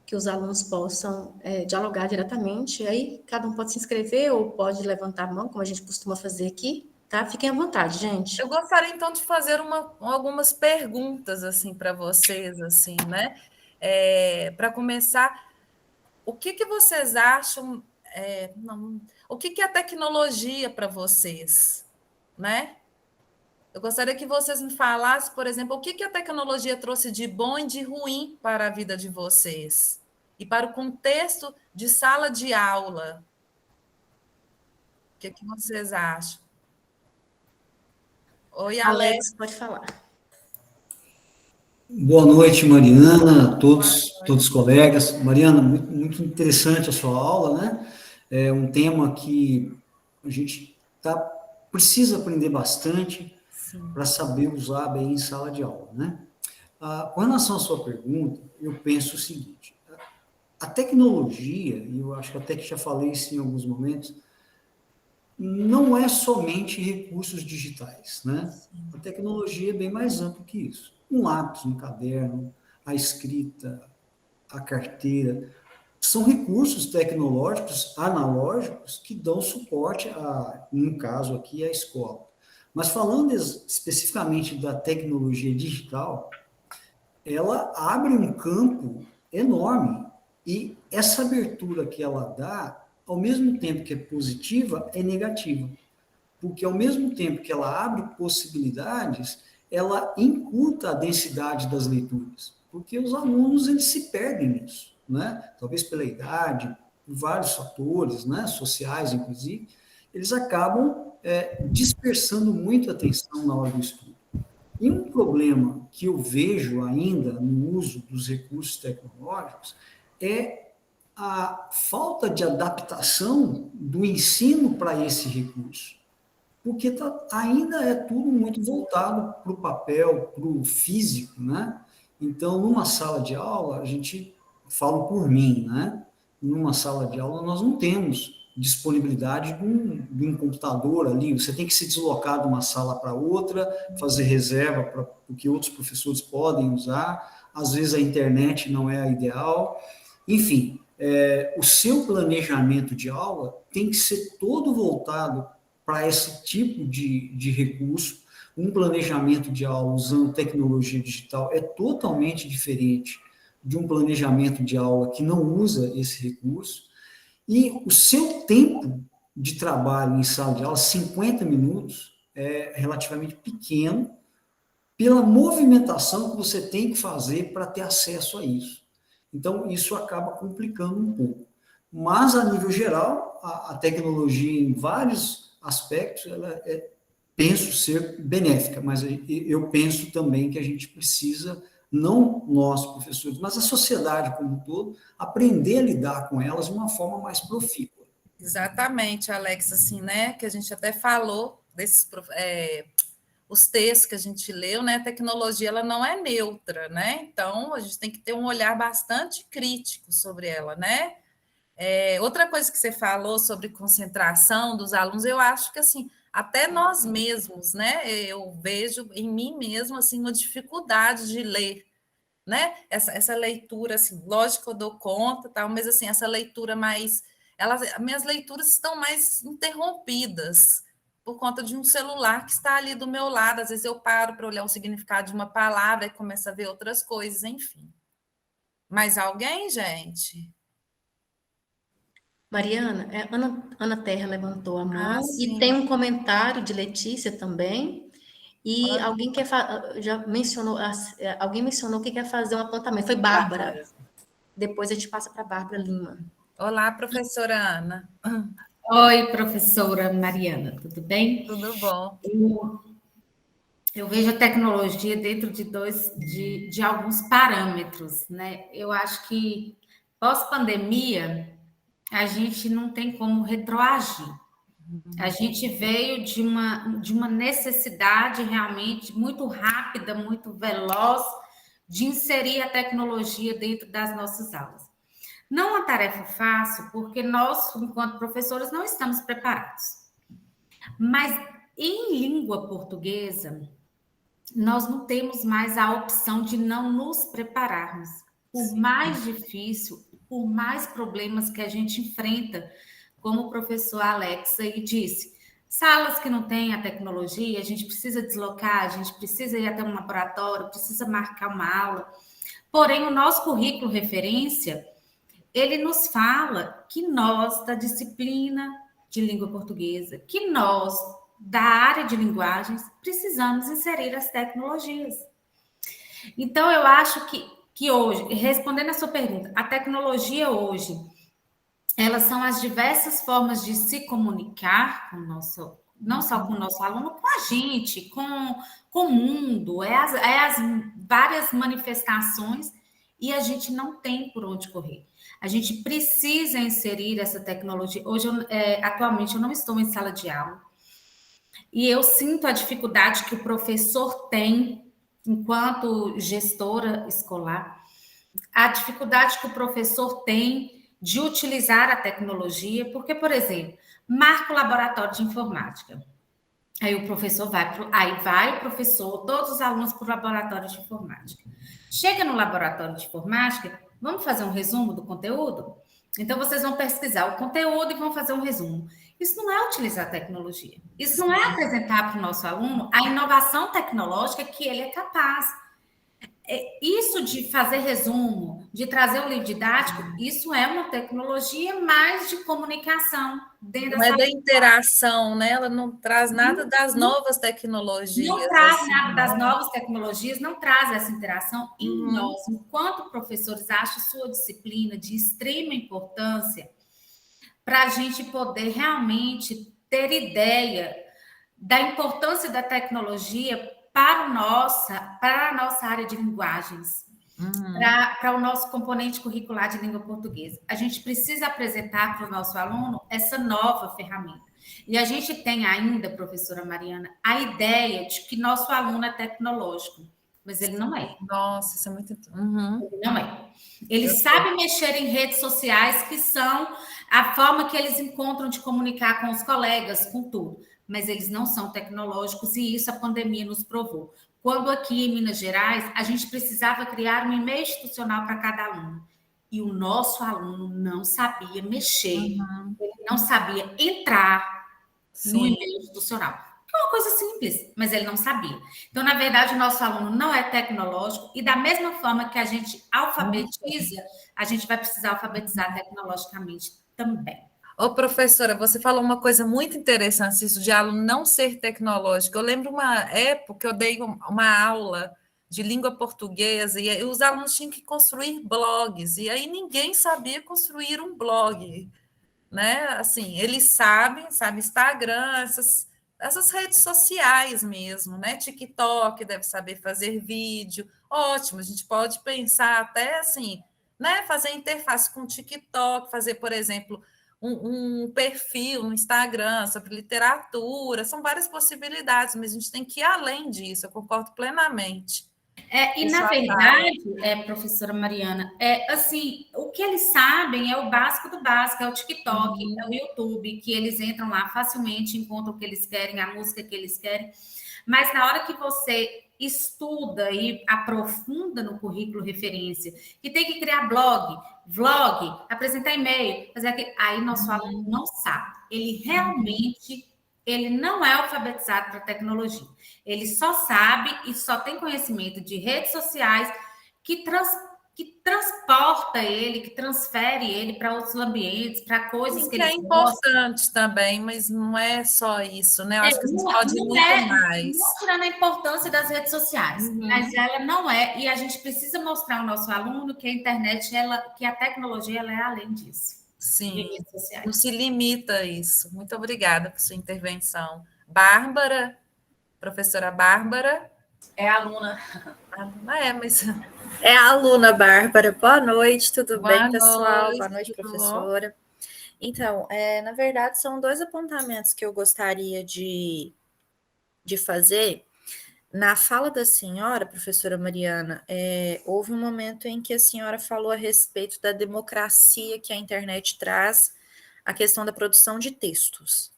Speaker 7: que os alunos possam dialogar diretamente, aí cada um pode se inscrever ou pode levantar a mão, como a gente costuma fazer aqui, tá? Fiquem à vontade, gente.
Speaker 2: Eu gostaria, então, de fazer algumas perguntas, assim, para vocês, assim, né? Para começar, o que vocês acham, o que é a tecnologia para vocês, né? Eu gostaria que vocês me falassem, por exemplo, o que a tecnologia trouxe de bom e de ruim para a vida de vocês e para o contexto de sala de aula. O que vocês acham? Oi,
Speaker 7: Alex, pode falar.
Speaker 3: Boa noite, Mariana, todos os colegas. Mariana, muito interessante a sua aula, né? É um tema que a gente precisa aprender bastante para saber usar bem em sala de aula, né? Com relação à sua pergunta, eu penso o seguinte: a tecnologia, e eu acho que até que já falei isso em alguns momentos, não é somente recursos digitais, né? A tecnologia é bem mais ampla que isso. Um lápis, um caderno, a escrita, a carteira, são recursos tecnológicos, analógicos, que dão suporte, no caso aqui, à escola. Mas falando especificamente da tecnologia digital, ela abre um campo enorme E essa abertura que ela dá, ao mesmo tempo que é positiva, é negativa. Porque ao mesmo tempo que ela abre possibilidades, ela encurta a densidade das leituras. Porque os alunos, eles se perdem nisso, né? Talvez pela idade, por vários fatores, né? Sociais, inclusive, eles acabam dispersando muito a atenção na hora do estudo. E um problema que eu vejo ainda no uso dos recursos tecnológicos é a falta de adaptação do ensino para esse recurso. Porque ainda é tudo muito voltado para o papel, para o físico, né? Então, numa sala de aula, a gente, falo por mim, né? Numa sala de aula, nós não temos disponibilidade de um computador ali, você tem que se deslocar de uma sala para outra, fazer reserva para o que outros professores podem usar, às vezes a internet não é a ideal, enfim, o seu planejamento de aula tem que ser todo voltado para esse tipo de recurso. Um planejamento de aula usando tecnologia digital é totalmente diferente de um planejamento de aula que não usa esse recurso. E o seu tempo de trabalho em sala de aula, 50 minutos, é relativamente pequeno pela movimentação que você tem que fazer para ter acesso a isso. Então, isso acaba complicando um pouco. Mas, a nível geral, a tecnologia, em vários aspectos, ela penso ser benéfica, mas eu penso também que a gente precisa, não nós, professores, mas a sociedade como um todo, aprender a lidar com elas de uma forma mais profícua.
Speaker 2: Exatamente, Alex, assim, né, que a gente até falou desses os textos que a gente leu, né, a tecnologia ela não é neutra, né, então a gente tem que ter um olhar bastante crítico sobre ela, né. Outra coisa que você falou sobre concentração dos alunos, eu acho que, assim, até nós mesmos, né, eu vejo em mim mesmo, assim, uma dificuldade de ler, né, essa leitura, assim, lógico que eu dou conta, tal, mas, assim, essa leitura mais, minhas leituras estão mais interrompidas, por conta de um celular que está ali do meu lado, às vezes eu paro para olhar o significado de uma palavra e começo a ver outras coisas, enfim. Mais alguém, gente?
Speaker 7: Mariana, Ana Terra levantou a mão e
Speaker 2: sim.
Speaker 7: tem um comentário de Letícia também. E alguém já mencionou, alguém mencionou que quer fazer um apontamento. Foi Bárbara. Depois a gente passa para a Bárbara Lima.
Speaker 2: Olá, professora Ana.
Speaker 5: Oi, professora Mariana, tudo bem?
Speaker 2: Tudo bom.
Speaker 5: Eu vejo a tecnologia dentro de alguns parâmetros, né? Eu acho que pós-pandemia a gente não tem como retroagir. A gente veio de uma necessidade realmente muito rápida, muito veloz de inserir a tecnologia dentro das nossas aulas. Não é uma tarefa fácil, porque nós, enquanto professores, não estamos preparados. Mas em língua portuguesa, nós não temos mais a opção de não nos prepararmos. Por mais difícil, por mais problemas que a gente enfrenta, como o professor Alex aí disse, salas que não têm a tecnologia, a gente precisa deslocar, a gente precisa ir até um laboratório, precisa marcar uma aula. Porém, o nosso currículo referência, ele nos fala que nós, da disciplina de língua portuguesa, que nós, da área de linguagens, precisamos inserir as tecnologias. Então, eu acho que hoje, respondendo a sua pergunta, a tecnologia hoje, elas são as diversas formas de se comunicar com o nosso, não só com o nosso aluno, com a gente, com o mundo, as várias manifestações, e a gente não tem por onde correr. A gente precisa inserir essa tecnologia. Hoje, atualmente, eu não estou em sala de aula, e eu sinto a dificuldade que o professor tem, enquanto gestora escolar, a dificuldade que o professor tem de utilizar a tecnologia, porque, por exemplo, marca o laboratório de informática. Aí o professor vai o professor, todos os alunos para o laboratório de informática. Chega no laboratório de informática, vamos fazer um resumo do conteúdo? Então, vocês vão pesquisar o conteúdo e vão fazer um resumo. Isso não é utilizar a tecnologia. Isso não é apresentar para o nosso aluno a inovação tecnológica que ele é capaz. Isso de fazer resumo, de trazer o livro didático, isso é uma tecnologia mais de comunicação dentro
Speaker 2: Não é da interação, né? Ela não traz nada das novas tecnologias.
Speaker 5: Não traz
Speaker 2: assim,
Speaker 5: nada das novas tecnologias, não traz essa interação. E nós, enquanto professores, acho sua disciplina de extrema importância para a gente poder realmente ter ideia da importância da tecnologia para a nossa área de linguagens, para o nosso componente curricular de língua portuguesa. A gente precisa apresentar para o nosso aluno essa nova ferramenta. E a gente tem ainda, professora Mariana, a ideia de que nosso aluno é tecnológico, mas ele não é.
Speaker 2: Nossa, isso é muito...
Speaker 5: Ele não é. Ele sabe mexer em redes sociais, que são a forma que eles encontram de comunicar com os colegas, com tudo. Mas eles não são tecnológicos e isso a pandemia nos provou. Quando aqui em Minas Gerais, a gente precisava criar um e-mail institucional para cada aluno. E o nosso aluno não sabia mexer. Ele não sabia entrar no e-mail institucional. Que é uma coisa simples, mas ele não sabia. Então, na verdade, o nosso aluno não é tecnológico e da mesma forma que a gente alfabetiza, a gente vai precisar alfabetizar tecnologicamente também.
Speaker 2: Ô, professora, você falou uma coisa muito interessante, isso de aluno não ser tecnológico. Eu lembro uma época que eu dei uma aula de língua portuguesa e os alunos tinham que construir blogs, e aí ninguém sabia construir um blog, né? Assim, eles sabem Instagram, essas redes sociais mesmo, né? TikTok deve saber fazer vídeo. Ótimo, a gente pode pensar até assim, né? Fazer interface com o TikTok, fazer, por exemplo, um perfil no Instagram sobre literatura, são várias possibilidades, mas a gente tem que ir além disso, eu concordo plenamente.
Speaker 5: E na verdade, professora Mariana, assim, o que eles sabem é o básico do básico, é o TikTok, é o YouTube, que eles entram lá facilmente, encontram o que eles querem, a música que eles querem, mas na hora que você estuda e aprofunda no currículo referência, que tem que criar blog, vlog, apresentar e-mail, fazer aquilo, aí nosso aluno não sabe. Ele não é alfabetizado para tecnologia. Ele só sabe e só tem conhecimento de redes sociais que transporta ele, que transfere ele para outros ambientes, para coisas que ele
Speaker 2: é importante também, mas não é só isso, né? Eu acho que a gente pode ir muito mais.
Speaker 5: Não tirando a importância das redes sociais, mas ela não é, e a gente precisa mostrar ao nosso aluno que a internet, que a tecnologia, ela é além disso.
Speaker 2: Sim, não se limita a isso. Muito obrigada por sua intervenção. Bárbara, professora Bárbara.
Speaker 6: É aluna.
Speaker 2: Mas...
Speaker 8: É a aluna Bárbara. Boa noite, tudo
Speaker 2: Boa
Speaker 8: bem, pessoal?
Speaker 2: noite,
Speaker 8: Boa noite, professora. Então, na verdade, são dois apontamentos que eu gostaria de fazer. Na fala da senhora, professora Mariana, houve um momento em que a senhora falou a respeito da democracia que a internet traz, a questão da produção de textos,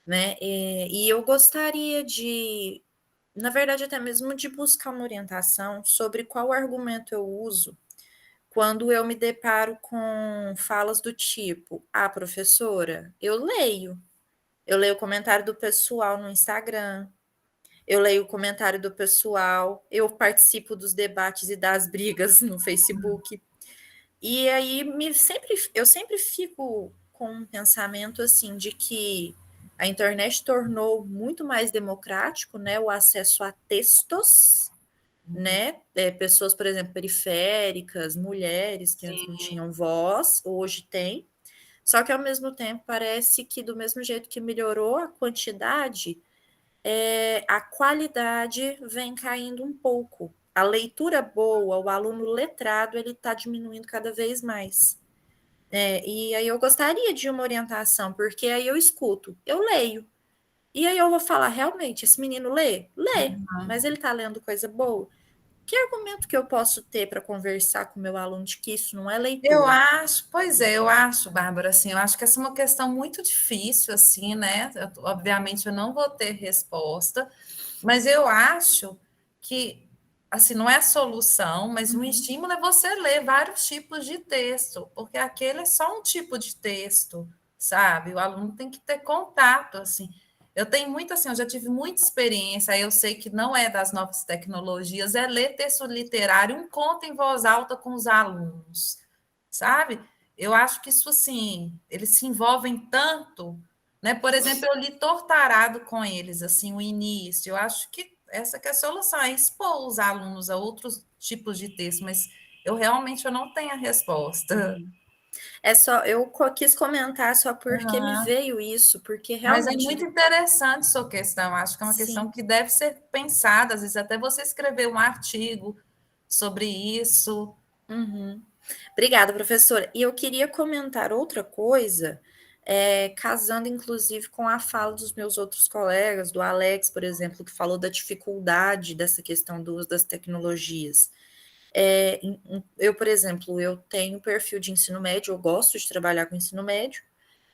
Speaker 8: né? E eu gostaria de, na verdade, até mesmo de buscar uma orientação sobre qual argumento eu uso quando eu me deparo com falas do tipo: professora, eu leio o comentário do pessoal no Instagram, eu leio o comentário do pessoal, eu participo dos debates e das brigas no Facebook. E aí eu sempre fico com um pensamento assim de que a internet tornou muito mais democrático, né, o acesso a textos, né, pessoas, por exemplo, periféricas, mulheres que antes não tinham voz, hoje tem. Só que ao mesmo tempo parece que do mesmo jeito que melhorou a quantidade, a qualidade vem caindo um pouco. A leitura boa, o aluno letrado, ele está diminuindo cada vez mais. E aí eu gostaria de uma orientação, porque aí eu escuto, eu leio. E aí eu vou falar, realmente, esse menino lê? Lê, mas ele está lendo coisa boa? Que argumento que eu posso ter para conversar com o meu aluno de que isso não é leitura?
Speaker 2: Eu acho, Bárbara, assim, eu acho que essa é uma questão muito difícil, assim, né? Obviamente eu não vou ter resposta, mas eu acho que, assim, não é a solução, mas um estímulo é você ler vários tipos de texto, porque aquele é só um tipo de texto, sabe? O aluno tem que ter contato, assim. Eu tenho muito assim, eu já tive muita experiência, eu sei que não é das novas tecnologias, é ler texto literário, um conto em voz alta com os alunos, sabe? Eu acho que isso assim, eles se envolvem tanto, né? Por exemplo, eu li Tortarado com eles, assim, o início. Eu acho que essa que é a solução, é expor os alunos a outros tipos de texto, mas eu não tenho a resposta.
Speaker 8: É só, quis comentar só porque me
Speaker 2: Uhum.
Speaker 8: veio isso, porque
Speaker 2: Mas é
Speaker 8: realmente,
Speaker 2: muito interessante sua questão. Acho que é uma questão
Speaker 8: sim.
Speaker 2: que deve ser pensada, às vezes até você escrever um artigo sobre isso.
Speaker 8: Uhum. Obrigada, professora. E eu queria comentar outra coisa, casando inclusive com a fala dos meus outros colegas, do Alex, por exemplo, que falou da dificuldade dessa questão do uso das tecnologias. Eu, por exemplo, eu tenho perfil de ensino médio, eu gosto de trabalhar com ensino médio,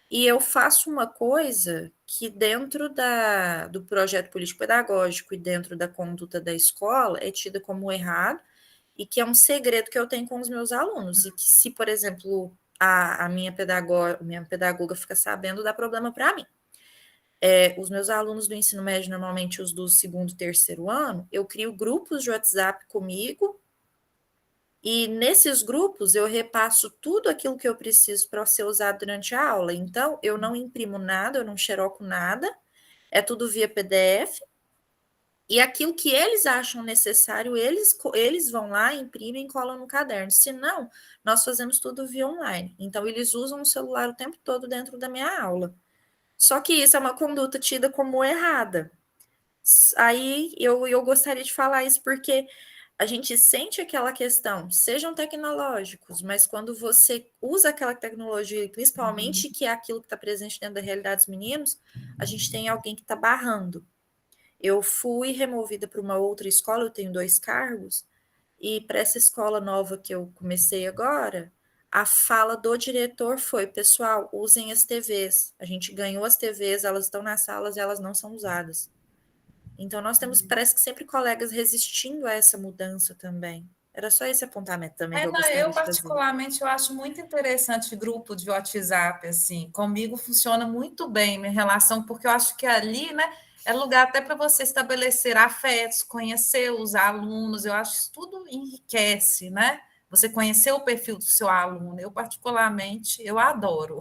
Speaker 8: e eu faço uma coisa que dentro do projeto político-pedagógico e dentro da conduta da escola é tida como errado, e que é um segredo que eu tenho com os meus alunos, e que se, por exemplo, a minha pedagoga fica sabendo, dá problema para mim. Os meus alunos do ensino médio, normalmente os do segundo e terceiro ano, eu crio grupos de WhatsApp comigo, e nesses grupos eu repasso tudo aquilo que eu preciso para ser usado durante a aula. Então, eu não imprimo nada, eu não xeroco nada, é tudo via PDF, e aquilo que eles acham necessário, eles vão lá, imprimem e colam no caderno. Se não, nós fazemos tudo via online. Então, eles usam o celular o tempo todo dentro da minha aula. Só que isso é uma conduta tida como errada. Aí eu gostaria de falar isso porque a gente sente aquela questão, sejam tecnológicos, mas quando você usa aquela tecnologia, principalmente que é aquilo que está presente dentro da realidade dos meninos, a gente tem alguém que está barrando. Eu fui removida para uma outra escola, eu tenho 2 cargos, e para essa escola nova que eu comecei agora, a fala do diretor foi: pessoal, usem as TVs. A gente ganhou as TVs, elas estão nas salas e elas não são usadas. Então, nós temos, parece que sempre colegas resistindo a essa mudança também. Era só esse apontamento também que eu gostaria
Speaker 2: Eu
Speaker 8: de fazer.
Speaker 2: particularmente eu acho muito interessante grupo de WhatsApp, assim, comigo funciona muito bem minha relação, porque eu acho que ali, né, é lugar até para você estabelecer afetos, conhecer os alunos, eu acho que isso tudo enriquece, né? Você conhecer o perfil do seu aluno, eu particularmente, eu adoro.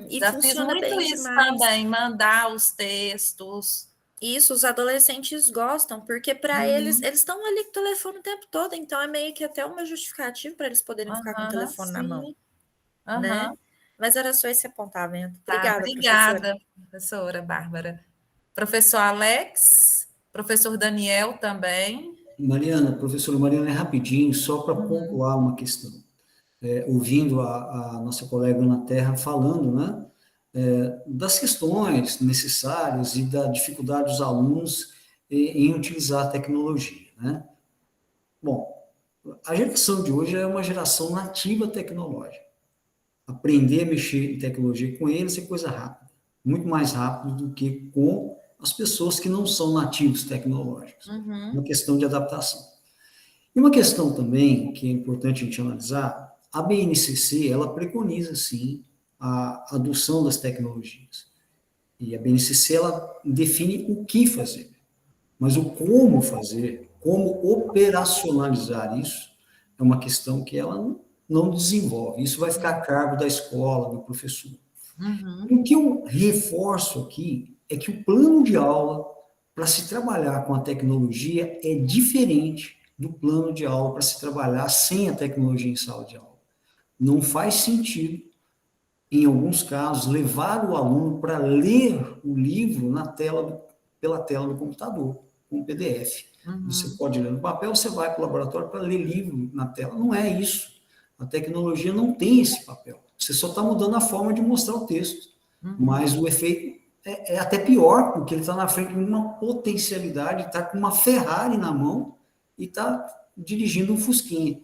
Speaker 8: E
Speaker 2: Já fiz
Speaker 8: funciona
Speaker 2: muito
Speaker 8: bem
Speaker 2: isso
Speaker 8: demais.
Speaker 2: também, mandar os textos.
Speaker 8: Isso, os adolescentes gostam, porque para eles estão ali com o telefone o tempo todo, então é meio que até uma justificativa para eles poderem ficar com o telefone na mão, né? Mas era só esse apontamento. Obrigada,
Speaker 2: obrigada, professora Bárbara. Professor Alex, professor Daniel também.
Speaker 3: Mariana, professora Mariana, é rapidinho, só para pontuar uma questão. Ouvindo a nossa colega Ana Terra falando, né, das questões necessárias e da dificuldade dos alunos em utilizar a tecnologia, né? Bom, a geração de hoje é uma geração nativa tecnológica. Aprender a mexer em tecnologia com eles é coisa rápida, muito mais rápido do que com as pessoas que não são nativos tecnológicos. Uma questão de adaptação. E uma questão também que é importante a gente analisar, a BNCC, ela preconiza, sim, a adoção das tecnologias. E a BNCC, ela define o que fazer. Mas o como fazer, como operacionalizar isso, é uma questão que ela não desenvolve. Isso vai ficar a cargo da escola, do professor. O que eu reforço aqui é que o plano de aula, para se trabalhar com a tecnologia, é diferente do plano de aula para se trabalhar sem a tecnologia em sala de aula. Não faz sentido, em alguns casos, levar o aluno para ler o livro pela tela do computador, com PDF. Você pode ler no papel, você vai para o laboratório para ler livro na tela. Não é isso. A tecnologia não tem esse papel. Você só está mudando a forma de mostrar o texto. Mas o efeito é até pior, porque ele está na frente de uma potencialidade, está com uma Ferrari na mão e está dirigindo um Fusquinha.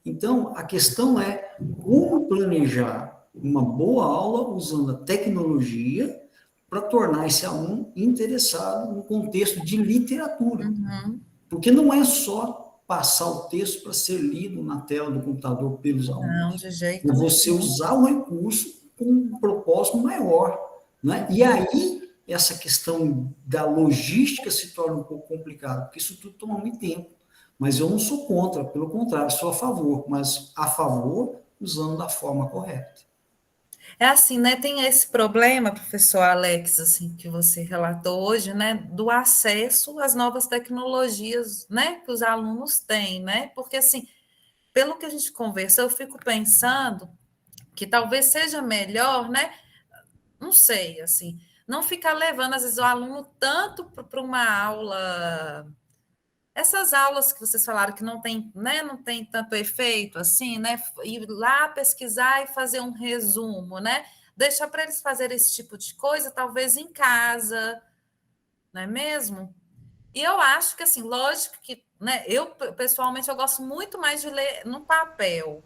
Speaker 3: Então, a questão é como planejar uma boa aula usando a tecnologia para tornar esse aluno interessado no contexto de literatura. Porque não é só passar o texto para ser lido na tela do computador pelos alunos.
Speaker 2: Não, de jeito
Speaker 3: nenhum. Você usar o recurso com um propósito maior. Né? E aí essa questão da logística se torna um pouco complicada, porque isso tudo toma muito tempo. Mas eu não sou contra, pelo contrário, sou a favor, mas a favor usando da forma correta.
Speaker 2: É assim, né? Tem esse problema, professor Alex, assim, que você relatou hoje, né? Do acesso às novas tecnologias, né? Que os alunos têm, né? Porque, assim, pelo que a gente conversou, eu fico pensando que talvez seja melhor, né? Não sei, assim, não ficar levando, às vezes, o aluno tanto para uma aula. Essas aulas que vocês falaram que não tem, né, não tem tanto efeito assim, né? Ir lá pesquisar e fazer um resumo, né? Deixar para eles fazerem esse tipo de coisa, talvez em casa, não é mesmo? E eu acho que, assim, lógico que, né, eu, pessoalmente, eu gosto muito mais de ler no papel.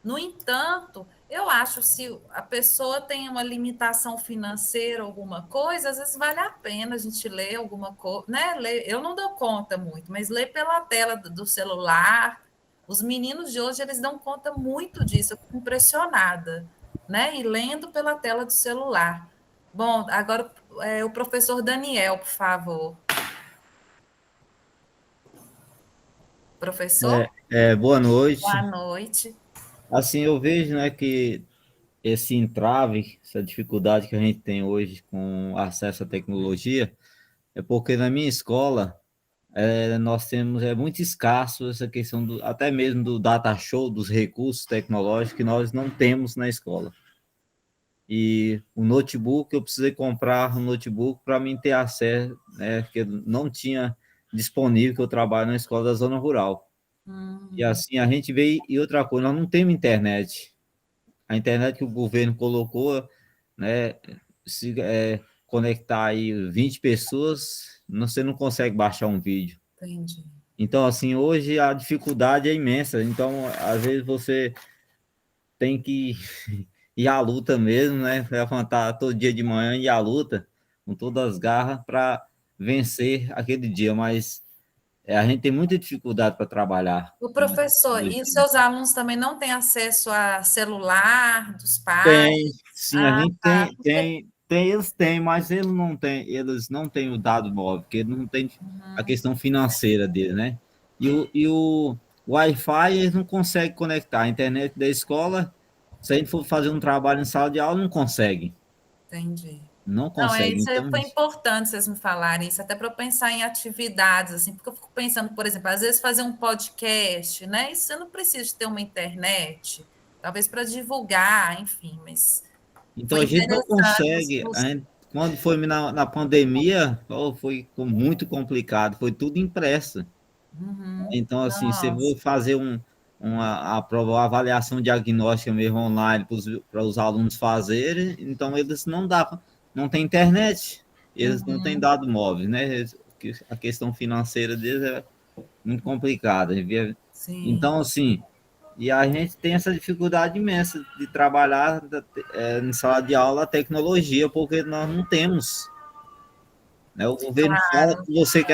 Speaker 2: No entanto, eu acho que se a pessoa tem uma limitação financeira, alguma coisa, às vezes vale a pena a gente ler alguma coisa, né? Eu não dou conta muito, mas ler pela tela do celular. Os meninos de hoje, eles dão conta muito disso, eu fico impressionada, né? E lendo pela tela do celular. Bom, agora o professor Daniel, por favor. Professor,
Speaker 9: Boa
Speaker 2: boa
Speaker 9: noite.
Speaker 2: noite.
Speaker 9: Assim, eu vejo, né, que esse entrave, essa dificuldade que a gente tem hoje com acesso à tecnologia, é porque na minha escola nós temos muito escasso essa questão até mesmo do data show, dos recursos tecnológicos que nós não temos na escola. E o notebook, eu precisei comprar um notebook para mim ter acesso, né, que eu não tinha disponível, que eu trabalho na escola da zona rural. E assim, a gente vê, e outra coisa, nós não temos internet. A internet que o governo colocou, né, se conectar aí 20 pessoas, você não consegue baixar um vídeo.
Speaker 2: Entendi.
Speaker 9: Então, assim, hoje a dificuldade é imensa. Então, às vezes você tem que ir à luta mesmo, né? Levantar todo dia de manhã e ir à luta, com todas as garras, para vencer aquele dia. Mas a gente tem muita dificuldade para trabalhar.
Speaker 2: O professor, e os seus alunos também não têm acesso a celular dos pais?
Speaker 9: Tem, sim, a
Speaker 2: Ah,
Speaker 9: gente
Speaker 2: tá.
Speaker 9: eles têm, mas eles não têm o dado móvel, porque não tem a questão financeira dele, né? E o Wi-Fi eles não conseguem conectar. A internet da escola, se a gente for fazer um trabalho em sala de aula, não consegue.
Speaker 2: Entendi.
Speaker 9: Não
Speaker 2: Não,
Speaker 9: consegue.
Speaker 2: isso
Speaker 9: Então,
Speaker 2: foi importante vocês me falarem isso, até para eu pensar em atividades, assim, porque eu fico pensando, por exemplo, às vezes fazer um podcast, né? Isso você não precisa de ter uma internet, talvez para divulgar, enfim, mas
Speaker 9: então
Speaker 2: foi
Speaker 9: a gente não
Speaker 2: interessante.
Speaker 9: consegue. Quando foi na pandemia, foi muito complicado, foi tudo impresso. Então, assim, se
Speaker 2: Nossa,
Speaker 9: vou fazer uma avaliação diagnóstica mesmo online para os alunos fazerem, então eles não têm internet, eles não têm dados móveis, né? A questão financeira deles é muito complicada.
Speaker 2: sim.
Speaker 9: Então, assim, e a gente tem essa dificuldade imensa de trabalhar em sala de aula a tecnologia, porque nós não temos. Né? O governo fala
Speaker 2: Claro.
Speaker 9: que você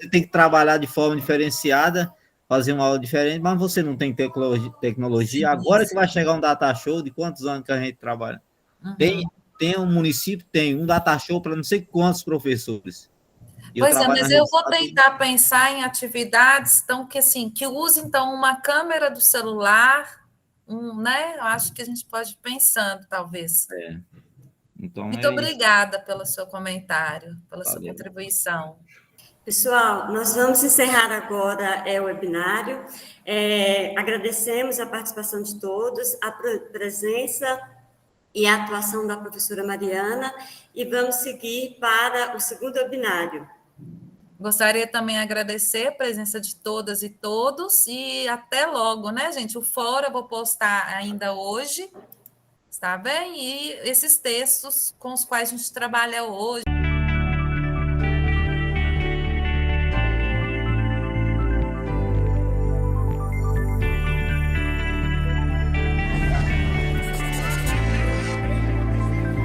Speaker 9: tem que trabalhar de forma diferenciada, fazer uma aula diferente, mas você não tem tecnologia.
Speaker 2: Sim,
Speaker 9: Agora que vai
Speaker 2: sim.
Speaker 9: chegar um data show, de quantos anos que a gente trabalha?
Speaker 2: Uhum.
Speaker 9: Tem um município, tem um data show para não sei quantos professores. E eu
Speaker 2: Pois é,
Speaker 9: trabalho na
Speaker 2: mas eu
Speaker 9: rede
Speaker 2: vou
Speaker 9: estadual.
Speaker 2: tentar pensar em atividades então, que assim, que use então uma câmera do celular, né? Eu acho que a gente pode ir pensando, talvez.
Speaker 9: Então
Speaker 2: Muito
Speaker 9: é isso.
Speaker 2: obrigada pelo seu comentário, pela sua
Speaker 9: Valeu.
Speaker 2: contribuição.
Speaker 1: Pessoal, nós vamos encerrar agora o webinário. Agradecemos a participação de todos, a presença e a atuação da professora Mariana, e vamos seguir para o segundo webinário.
Speaker 2: Gostaria também de agradecer a presença de todas e todos, e até logo, né, gente? O fórum eu vou postar ainda hoje, está bem? E esses textos com os quais a gente trabalha hoje.